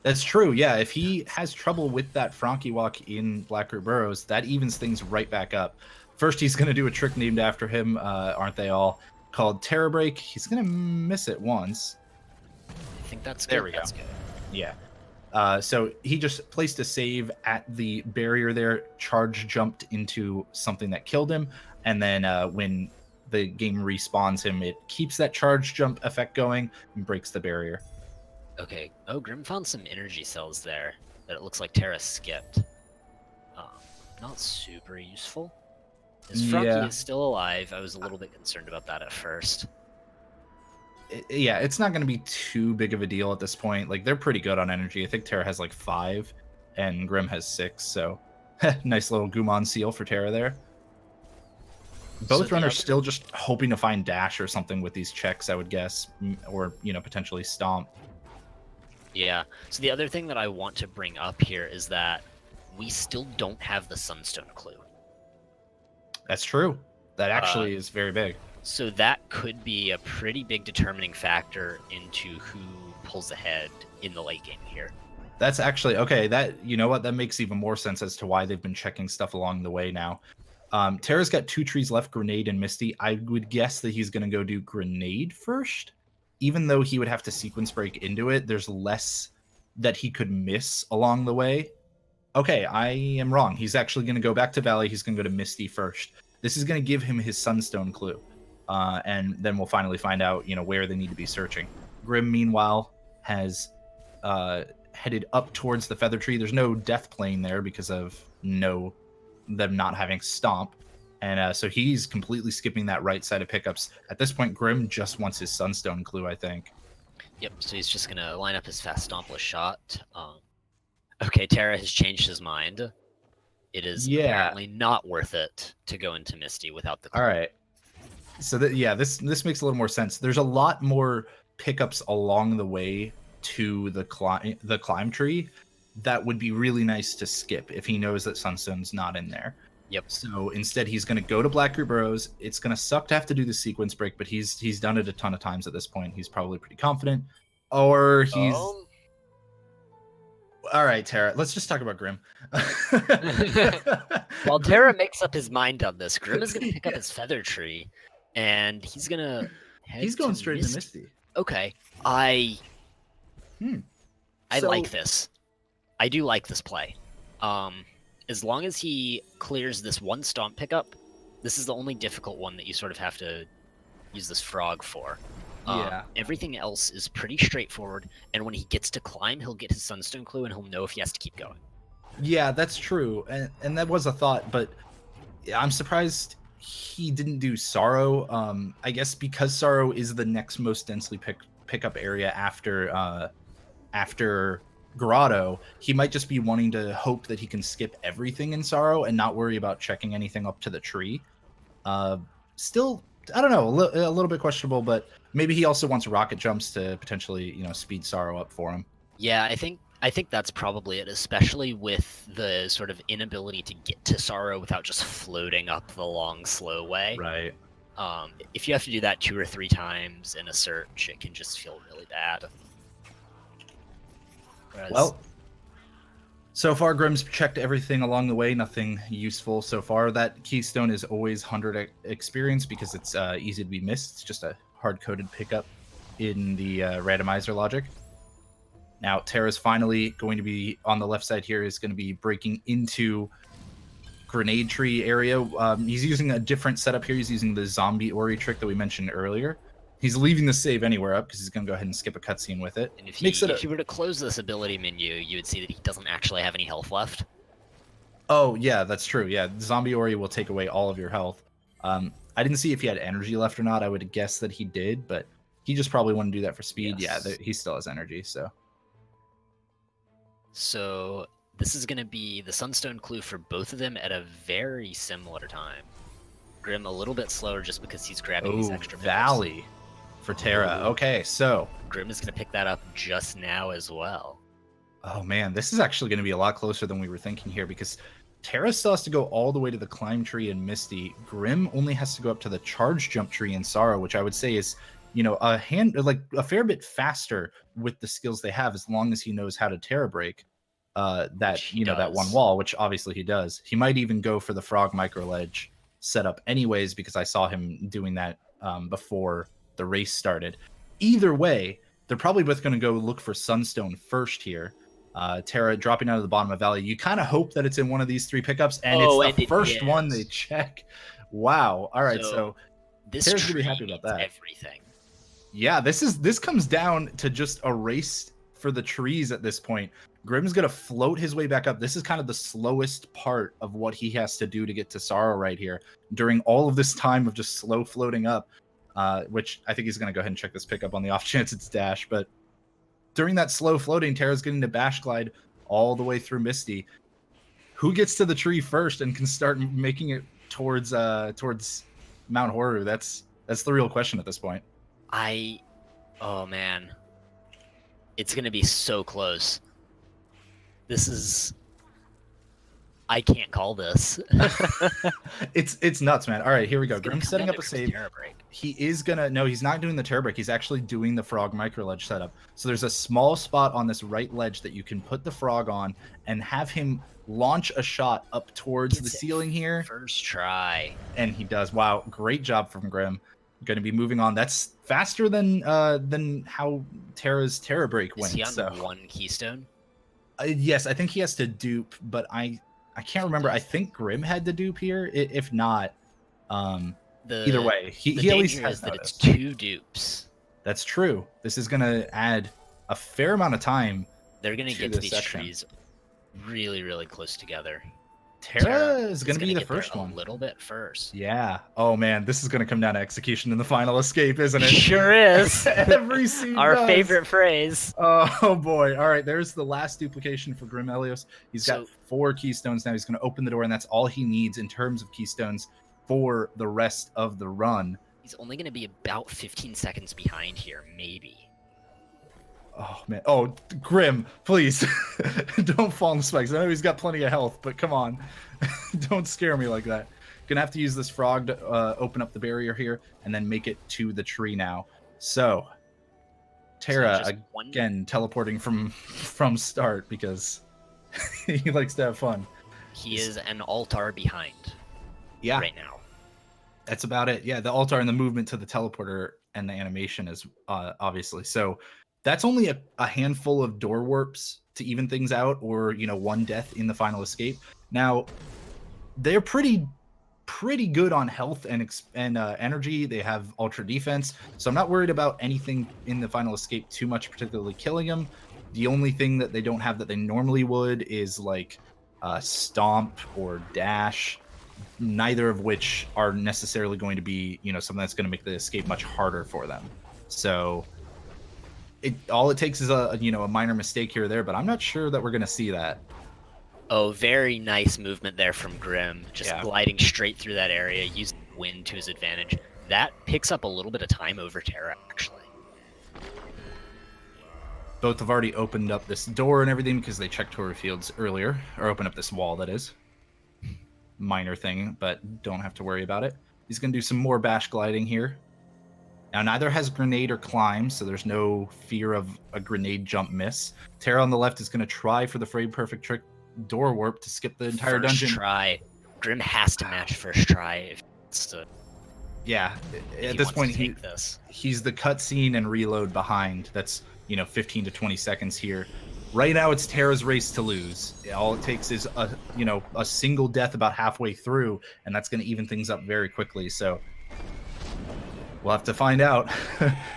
That's true, yeah. If he has trouble with that Frankie walk in Blackroot Burrows, that evens things right back up. First, he's going to do a trick named after him, aren't they all? Called Terra Break. He's gonna miss it once. I think that's good. There we go. Good. Yeah. So he just placed a save at the barrier there, charge jumped into something that killed him, and then when the game respawns him, it keeps that charge jump effect going and breaks the barrier. Okay. Oh, Grim found some energy cells there that it looks like Terra skipped. Not super useful. His Frankie is still alive. I was a little bit concerned about that at first. It's not going to be too big of a deal at this point. They're pretty good on energy. I think Terra has 5, and Grim has 6. So, nice little Gumon seal for Terra there. Both runners still just hoping to find Dash or something with these checks, I would guess, or potentially Stomp. Yeah. So the other thing that I want to bring up here is that we still don't have the Sunstone clue. That's true. That actually is very big. So that could be a pretty big determining factor into who pulls ahead in the late game here. That's actually okay. That makes even more sense as to why they've been checking stuff along the way now. Terra's got 2 trees left, Grenade and Misty. I would guess that he's going to go do Grenade first, even though he would have to sequence break into it. There's less that he could miss along the way. Okay, I am wrong. He's actually going to go back to Valley. He's going to go to Misty first. This is going to give him his Sunstone clue. and then we'll finally find out, where they need to be searching. Grim, meanwhile, has headed up towards the feather tree. There's no death plane there because of them not having stomp. And so he's completely skipping that right side of pickups. At this point, Grim just wants his Sunstone clue, I think. Yep, so he's just going to line up his fast stompless shot. Okay, Terra has changed his mind. It is apparently not worth it to go into Misty without the clue. All right. So this makes a little more sense. There's a lot more pickups along the way to the climb tree that would be really nice to skip if he knows that Sunstone's not in there. Yep. So instead, he's going to go to Blackroot Burrows. It's going to suck to have to do the sequence break, but he's done it a ton of times at this point. He's probably pretty confident. Or he's... All right, Terra, let's just talk about Grim. While Terra makes up his mind on this, Grim is going to pick up his feather tree, and he's going to He's going straight into Misty. Okay. I So- like this. I do like this play. As long as he clears this one stomp pickup, this is the only difficult one that you sort of have to use this frog for. Yeah. Everything else is pretty straightforward, and when he gets to climb, he'll get his Sunstone clue, and he'll know if he has to keep going. Yeah, that's true, and that was a thought, but I'm surprised he didn't do Sorrow. I guess because Sorrow is the next most densely pickup area after Grotto, he might just be wanting to hope that he can skip everything in Sorrow and not worry about checking anything up to the tree. Still, I don't know, a little bit questionable, but maybe he also wants rocket jumps to potentially, speed Sorrow up for him. Yeah, I think that's probably it, especially with the sort of inability to get to Sorrow without just floating up the long, slow way. Right. If you have to do that 2 or 3 times in a search, it can just feel really bad. Whereas... Well, so far Grim's checked everything along the way, nothing useful so far. That keystone is always 100 experience because it's easy to be missed. It's just a hard-coded pickup in the randomizer logic. Now, Terra's finally going to be on the left side here, is going to be breaking into grenade tree area. He's using a different setup here. He's using the zombie Ori trick that we mentioned earlier. He's leaving the save anywhere up because he's going to go ahead and skip a cutscene with it. And if you were to close this ability menu, you would see that he doesn't actually have any health left. Oh, yeah, that's true. Yeah, zombie Ori will take away all of your health. I didn't see if he had energy left or not. I would guess that he did, but he just probably wouldn't do that for speed. Yes. Yeah, he still has energy, so... So this is going to be the Sunstone clue for both of them at a very similar time. Grim a little bit slower just because he's grabbing these extra Valley for Terra. Okay, so Grim is going to pick that up just now as well. Oh man, this is actually going to be a lot closer than we were thinking here because Terra still has to go all the way to the climb tree in Misty. Grim only has to go up to the charge jump tree in Sorrow, which I would say is, a fair bit faster with the skills they have, as long as he knows how to Terra break that one wall, which obviously he does. He might even go for the frog micro ledge setup anyways, because I saw him doing that before the race started. Either way, they're probably both going to go look for Sunstone first here. Terra dropping out of the bottom of Valley. You kind of hope that it's in one of these 3 pickups, and it's the first one they check. Wow. All right, so this Terra's going to be happy about that. Everything. Yeah, this comes down to just a race for the trees at this point. Grim's going to float his way back up. This is kind of the slowest part of what he has to do to get to Sorrow right here during all of this time of just slow floating up, which I think he's going to go ahead and check this pickup on the off chance it's dash. But during that slow floating, Terra's getting to bash glide all the way through Misty. Who gets to the tree first and can start making it towards Mount Horu? That's the real question at this point. Oh man, it's gonna be so close. I can't call this. It's nuts, man. All right, here we go. Grim's setting up a save. He is gonna he's not doing the terror break. He's actually doing the frog micro ledge setup. So there's a small spot on this right ledge that you can put the frog on and have him launch a shot up towards the ceiling here. First try. And he does. Wow, great job from Grim. Going to be moving on. That's faster than how Terra's terror break went. Is he on one keystone? Yes, I think he has to dupe, but I can't remember. I think Grim had to dupe here. If not, Either way, the he at least danger has is that it's noticed. 2 dupes. That's true. This is going to add a fair amount of time. They're gonna to get to this these section. trees really, really close together. Terra is going to be the get there first one. a little bit first. Yeah. Oh man, this is going to come down to execution in the final escape, isn't it? Sure is. Every scene Our does. favorite phrase. Oh boy. All right, there's the last duplication for Grimelios. He's got So- 4 keystones now. He's going to open the door, and that's all he needs in terms of keystones for the rest of the run. He's only going to be about 15 seconds behind here, maybe. Oh man. Oh, Grim, please don't fall in the spikes. I know he's got plenty of health, but come on, don't scare me like that. Gonna have to use this frog to open up the barrier here and then make it to the tree now. So Terra again teleporting from start because he likes to have fun. He is an altar behind. Yeah. Right now. That's about it. Yeah, the altar and the movement to the teleporter and the animation is obviously. So that's only a handful of door warps to even things out, or 1 death in the final escape. Now, they're pretty good on health and energy. They have ultra defense, so I'm not worried about anything in the final escape too much, particularly killing them. The only thing that they don't have that they normally would is like stomp or dash. Neither of which are necessarily going to be, something that's going to make the escape much harder for them. So all it takes is a minor mistake here or there, but I'm not sure that we're going to see that. Oh, very nice movement there from Grim, just gliding straight through that area, using wind to his advantage. That picks up a little bit of time over Terra, actually. Both have already opened up this door and everything because they checked Torah Fields earlier, or opened up this wall, that is. Minor thing, but don't have to worry about it. He's going to do some more bash gliding here. Now, neither has grenade or climb, so there's no fear of a grenade jump miss. Terra on the left is going to try for the frame perfect trick door warp to skip the entire dungeon. First try. Grim has to match first try if it's to. Yeah, at this point, he's the cutscene and reload behind. That's 15 to 20 seconds here. Right now, it's Terra's race to lose. All it takes is a single death about halfway through, and that's going to even things up very quickly. So we'll have to find out.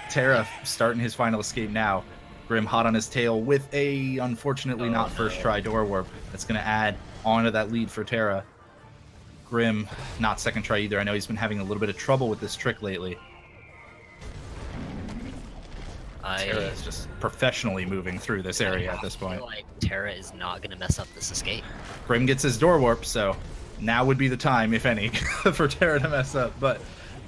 Terra starting his final escape now. Grim hot on his tail with a unfortunately not first try door warp. That's going to add onto that lead for Terra. Grim not second try either. I know he's been having a little bit of trouble with this trick lately. Terra is just professionally moving through this area at this point. I feel like Terra is not going to mess up this escape. Grim gets his door warp, so now would be the time, if any, for Terra to mess up. But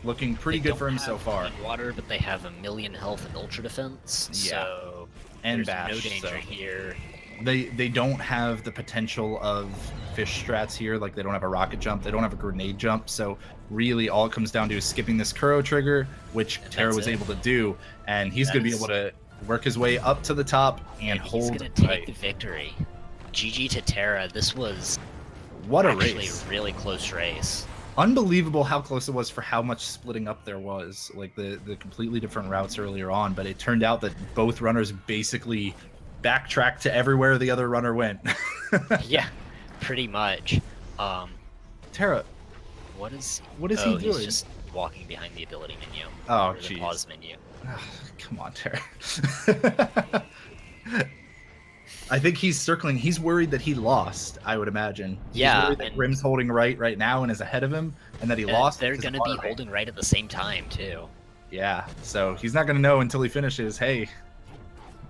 looking pretty good for him so far. Water, but they have 1,000,000 health and ultra defense. Yeah. So and there's bash, no danger so here. They don't have the potential of fish strats here. Like, they don't have a rocket jump. They don't have a grenade jump. So really all it comes down to is skipping this Kuro trigger, which Terra was able to do. And he's going to be able to work his way up to the top and hold. He's going to take the victory. GG to Terra. This was what a actually race. A really close race. Unbelievable how close it was for how much splitting up there was. Like the completely different routes earlier on. But it turned out that both runners basically backtracked to everywhere the other runner went. Yeah, pretty much. Terra, what is he doing? He's just walking behind the ability menu. Oh, jeez. The pause menu. Come on, Terra. I think he's circling. He's worried that he lost, I would imagine. Yeah. He's worried that Grim's holding right now and is ahead of him, and that he lost. They're going to be holding right at the same time, too. Yeah, so he's not going to know until he finishes, hey,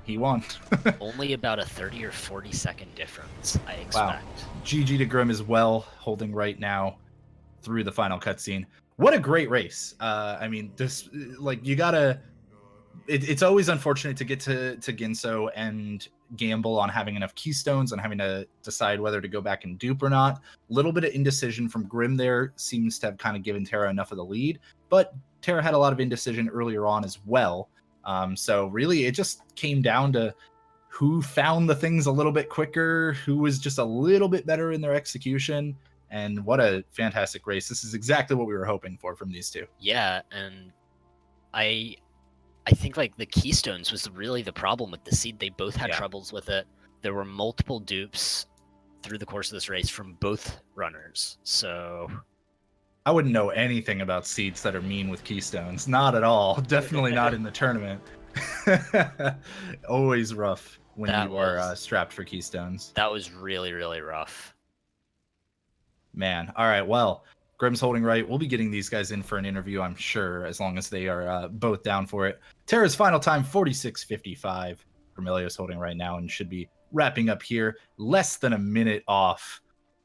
he won. Only about a 30 or 40 second difference, I expect. Wow. GG to Grim as well, holding right now through the final cutscene. What a great race. I mean, this, like, you gotta... It's always unfortunate to get to Ginso and gamble on having enough keystones, on having to decide whether to go back and dupe or not. A little bit of indecision from Grim there seems to have kind of given Terra enough of the lead, but Terra had a lot of indecision earlier on as well. So really, it just came down to who found the things a little bit quicker, who was just a little bit better in their execution, and what a fantastic race. This is exactly what we were hoping for from these two. Yeah, and I think like the keystones was really the problem with the seed. They both had troubles with it. There were multiple dupes through the course of this race from both runners. So I wouldn't know anything about seeds that are mean with keystones. Not at all. Definitely not in the tournament. Always rough when you are strapped for keystones. That was really, really rough. Man. All right. Well, Grim's holding right. We'll be getting these guys in for an interview, I'm sure, as long as they are both down for it. Terra's final time, 46:55. Grimelios holding right now and should be wrapping up here. Less than a minute off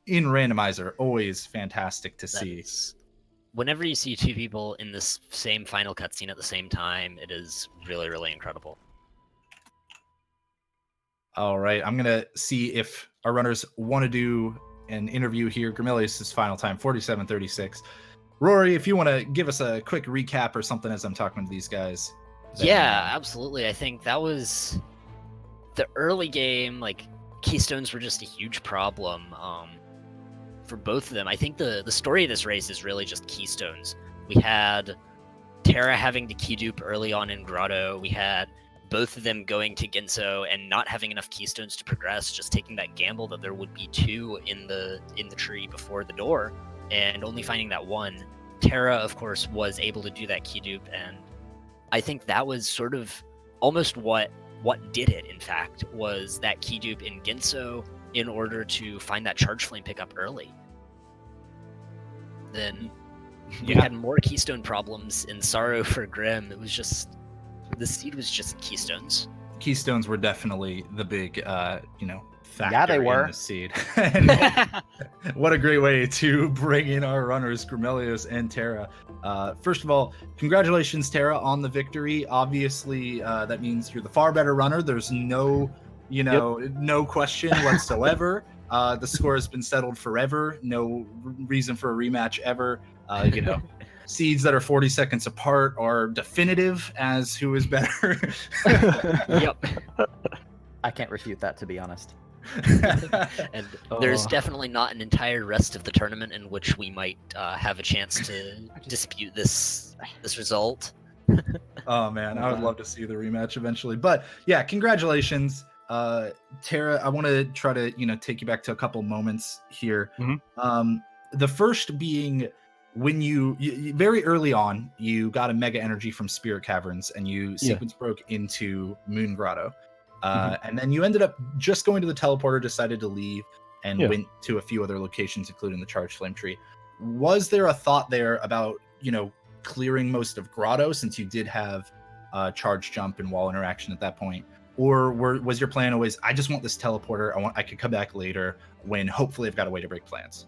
in Randomizer. Always fantastic to see. Whenever you see two people in this same final cutscene at the same time, it is really, really incredible. All right. I'm going to see if our runners want to do an interview here. Grimelios' final time, 47:36. Rory, if you want to give us a quick recap or something as I'm talking to these guys. Yeah, absolutely. I think that was the early game. Like, keystones were just a huge problem for both of them. I think the story of this race is really just keystones. We had Terra having to key dupe early on in Grotto. We had both of them going to Ginso and not having enough keystones to progress, just taking that gamble that there would be two in the tree before the door, and only finding that one. Terra, of course, was able to do that key dupe, and I think that was sort of almost what did it, in fact, was that key dupe in Ginso in order to find that charge flame pickup early. Then we had more keystone problems in Sorrow for Grim. It was just, the seed was just keystones. Keystones were definitely the big, factor Yeah, they were. in the seed. And what a great way to bring in our runners, Grimelios and Terra. First of all, congratulations, Terra, on the victory. Obviously, that means you're the far better runner. There's no, no question whatsoever. The score has been settled forever. No reason for a rematch ever. Seeds that are 40 seconds apart are definitive as who is better. Yep. I can't refute that, to be honest. And there's definitely not an entire rest of the tournament in which we might have a chance to dispute this result. Oh man, I would love to see the rematch eventually. But yeah, congratulations, Terra. I want to try to take you back to a couple moments here. Mm-hmm. The first being when you very early on you got a mega energy from Spirit Caverns and you sequence broke into Moon Grotto. And then you ended up just going to the teleporter, decided to leave, and went to a few other locations, including the Charged Flame Tree. Was there a thought there about, clearing most of Grotto, since you did have charge jump and wall interaction at that point? Or was your plan always, I just want this teleporter, I could come back later when hopefully I've got a way to break plans?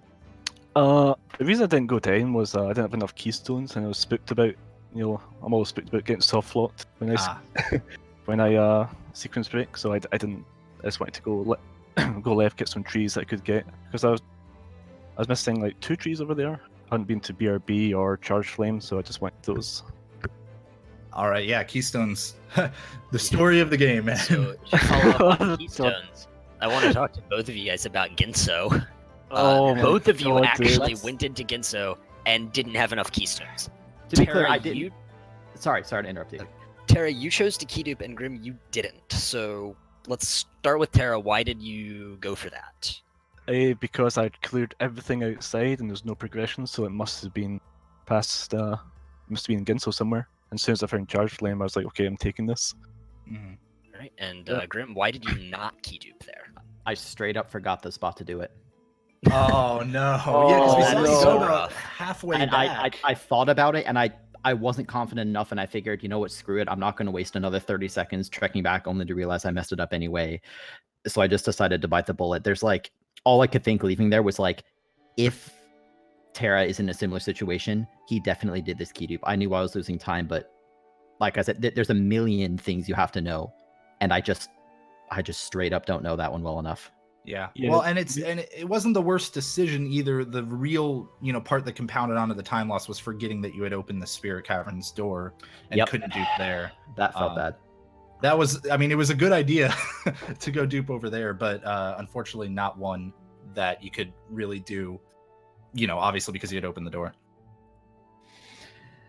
The reason I didn't go to end was I didn't have enough keystones, and I was spooked about, I'm always spooked about getting soft locked when I sequence break, so I just wanted to go left, get some trees that I could get, because I was missing like 2 trees over there. I hadn't been to BRB or Charge Flame, so I just went to those. All right, yeah, Keystones, the story of the game, man. So to follow up on Keystones, I want to talk to both of you guys about Ginso. Both of you actually went into Ginso and didn't have enough Keystones. To be clear, I didn't. Sorry to interrupt you. Terra, you chose to key dupe, and Grim, you didn't. So let's start with Terra. Why did you go for that? Because I'd cleared everything outside and there's no progression, so it must have been past. Must have been in Ginso somewhere. And as soon as I found Charge Flame, I was like, okay, I'm taking this. Mm-hmm. All right, and Grim, why did you not key dupe there? I straight up forgot the spot to do it. Oh no! That is so rough. Halfway and back. I thought about it, and I wasn't confident enough, and I figured, you know what, screw it. I'm not going to waste another 30 seconds trekking back only to realize I messed it up anyway. So I just decided to bite the bullet. There's like, all I could think leaving there was like, if Terra is in a similar situation, he definitely did this key dupe. I knew I was losing time, but like I said, there's a million things you have to know, and I just straight up don't know that one well enough. Yeah. Well, and it wasn't the worst decision either. The real, part that compounded onto the time loss was forgetting that you had opened the Spirit Caverns door and couldn't dupe there. That felt bad. That was, it was a good idea to go dupe over there, but unfortunately not one that you could really do, obviously because you had opened the door.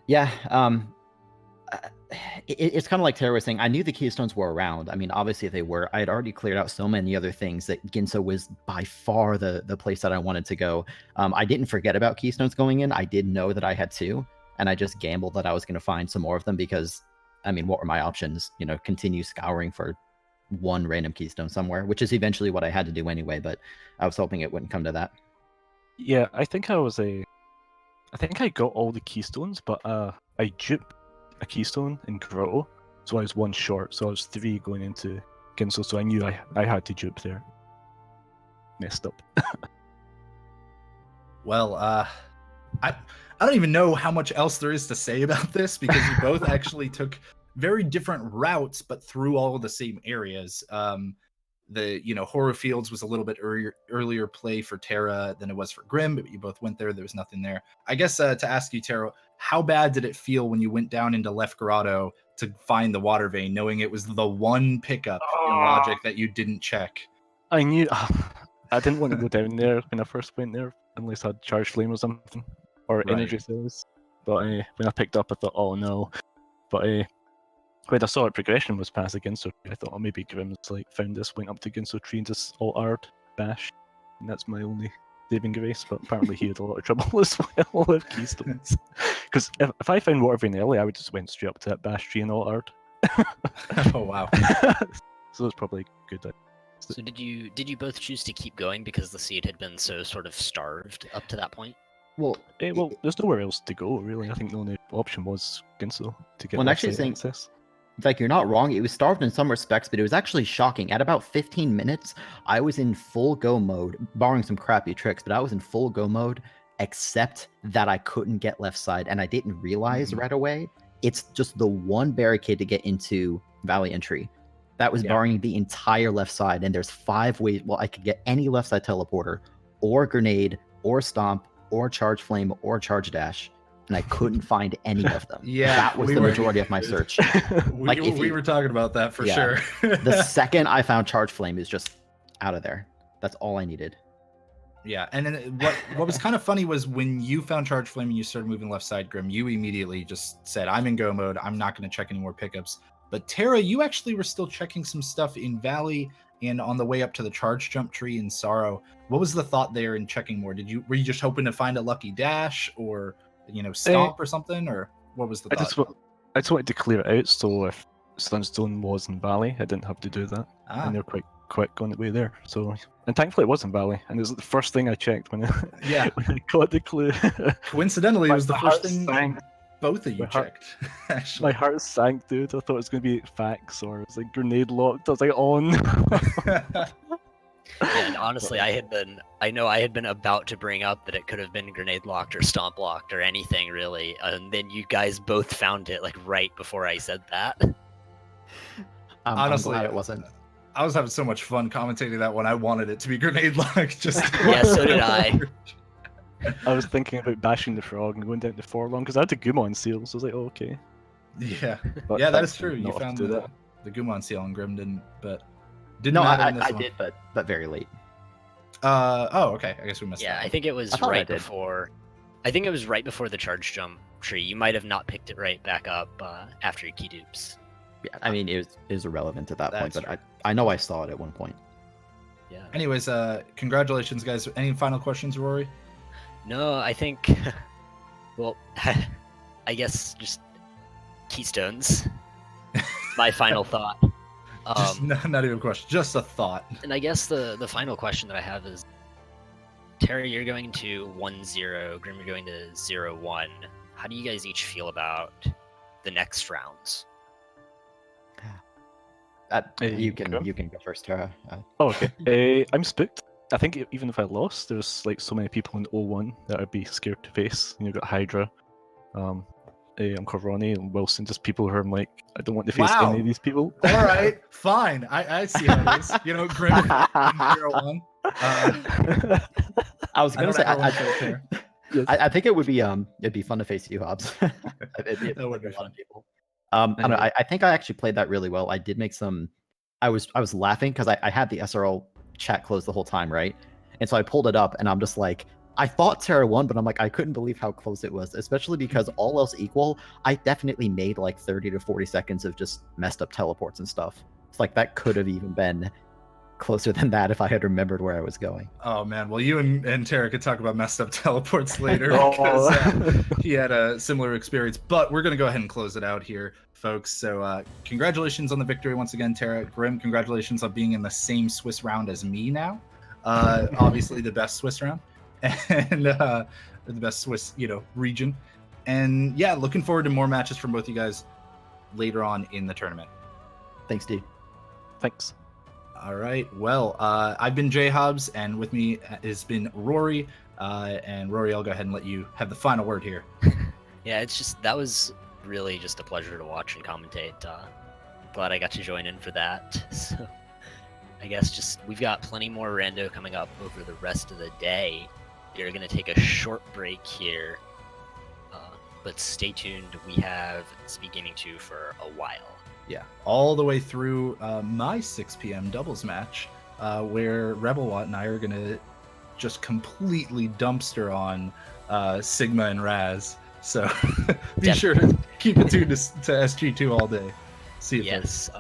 Yeah. it's kind of like Terra was saying. I knew the Keystones were around. I mean, obviously they were. I had already cleared out so many other things that Ginso was by far the place that I wanted to go. I didn't forget about Keystones going in. I did know that I had two, and I just gambled that I was going to find some more of them because, I mean, what were my options? You know, continue scouring for one random Keystone somewhere, which is eventually what I had to do anyway. But I was hoping it wouldn't come to that. Yeah, I think I got all the Keystones, but I duped a Keystone in Grotto, so I was one short, so I was 3 going into Ginso, so I knew I had to dupe there. Messed up. Well, I don't even know how much else there is to say about this because you both actually took very different routes, but through all of the same areas. The Horror Fields was a little bit earlier play for Terra than it was for Grim, but you both went there. There was nothing there. I guess to ask you, Terra, how bad did it feel when you went down into Left Grotto to find the water vein, knowing it was the one pickup in Logic that you didn't check? I knew I didn't want to go down there when I first went there, unless I had Charge Flame or something, or Right. Energy Cells. But when I picked up, I thought, oh no. But when I saw it progression was past the Ginso, I thought, oh, maybe Grim's like found this, went up to Ginso tree and just alt-R'd bash, and that's my only saving grace. But apparently he had a lot of trouble as well with Keystones. Because if I found water vein early, I would just went straight up to that bash tree and alt-R'd. Oh wow. So it's probably good. So did you both choose to keep going because the seed had been so sort of starved up to that point? Well, Well, there's nowhere else to go really. I think the only option was Ginso to get Well, actually saying- access. like, you're not wrong. It was starved in some respects, but it was actually shocking. At about 15 minutes, I was in full go mode, barring some crappy tricks, but I was in full go mode, except that I couldn't get left side, and I didn't realize right away. It's just the one barricade to get into Valley Entry. That was barring the entire left side, and there's 5 ways. Well, I could get any left side teleporter, or grenade, or stomp, or charge flame, or charge dash. And I couldn't find any of them. Yeah, that was the majority of my search. We were talking about that for sure. The second I found charge flame is just out of there. That's all I needed. Yeah, and then what was kind of funny was when you found charge flame and you started moving left side, Grim, you immediately just said, I'm in go mode. I'm not going to check any more pickups. But Terra, you actually were still checking some stuff in Valley and on the way up to the charge jump tree in Sorrow. What was the thought there in checking more? Were you just hoping to find a lucky dash or stomp or something, or what was the thought? I just wanted to clear it out, so if Sunstone was in Valley, I didn't have to do that. And they're quite quick on the way there. So, and thankfully it was in Valley, and it was the first thing I checked when I got the clue. Coincidentally, it was the first thing sank. Both of you checked. Actually, my heart sank, dude. I thought it was going to be fax or it was like grenade locked. I was like, oh no. And honestly, I had been about to bring up that it could have been grenade locked or stomp locked or anything really, and then you guys both found it like right before I said that. Honestly, I'm glad it wasn't. I was having so much fun commentating that one. I wanted it to be grenade locked. Just yeah, so did I. I was thinking about bashing the frog and going down to Forlorn because I had the Gumon seal, so I was like, oh, okay. Yeah, But yeah, that is true. You not found to do the Gumon seal and Grim didn't, but No, matter in this I one. did, but very late. Oh, okay. I guess we missed Yeah, that. I think it was I thought I right did. before. I think it was right before the charge jump tree. You might have not picked it right back up after your key dupes. Yeah, I mean, it was irrelevant at that point, That's but I know I saw it at one point. Yeah. Anyways, congratulations, guys. Any final questions, Rory? No, I think. Well, I guess just Keystones. My final thought. Just, not even a question, just a thought. And I guess the final question that I have is, Terry, you're going to 1-0, Grim, you're going to 0-1. How do you guys each feel about the next rounds? You can go first, Tara. Oh, okay. I'm spooked. I think even if I lost, there's like so many people in 0-1 that I'd be scared to face. You've got Hydra, I'm Corvoni and Wilson, just people who I'm like, I don't want to face any of these people. All right, fine. I see how it is. Grim 0-1. I was gonna say, Yes. I think it would be it'd be fun to face you, Hobbs. That would be a lot fun. of people. I don't know. I think I actually played that really well. I did make some. I was laughing because I had the SRL chat closed the whole time, right? And so I pulled it up, and I'm just like, I thought Terra won, but I'm like, I couldn't believe how close it was, especially because all else equal, I definitely made like 30 to 40 seconds of just messed up teleports and stuff. It's like that could have even been closer than that if I had remembered where I was going. Oh man, well you and Tara could talk about messed up teleports later Oh. because he had a similar experience. But we're gonna go ahead and close it out here, folks. So congratulations on the victory once again, Tara. Grim, congratulations on being in the same Swiss round as me now. Obviously the best Swiss round, and the best Swiss, region. And yeah, looking forward to more matches from both you guys later on in the tournament. Thanks, dude. Thanks. All right. Well, I've been Jay Hobbs, and with me has been Rory. And Rory, I'll go ahead and let you have the final word here. Yeah, that was really just a pleasure to watch and commentate. Glad I got to join in for that. So I guess we've got plenty more rando coming up over the rest of the day. We're going to take a short break here, but stay tuned. We have Speed Gaming 2 for a while. Yeah, all the way through my 6 p.m. doubles match, where Rebelwatt and I are going to just completely dumpster on Sigma and Raz. So be sure to keep it tuned to SG2 all day. See you, folks. Yes.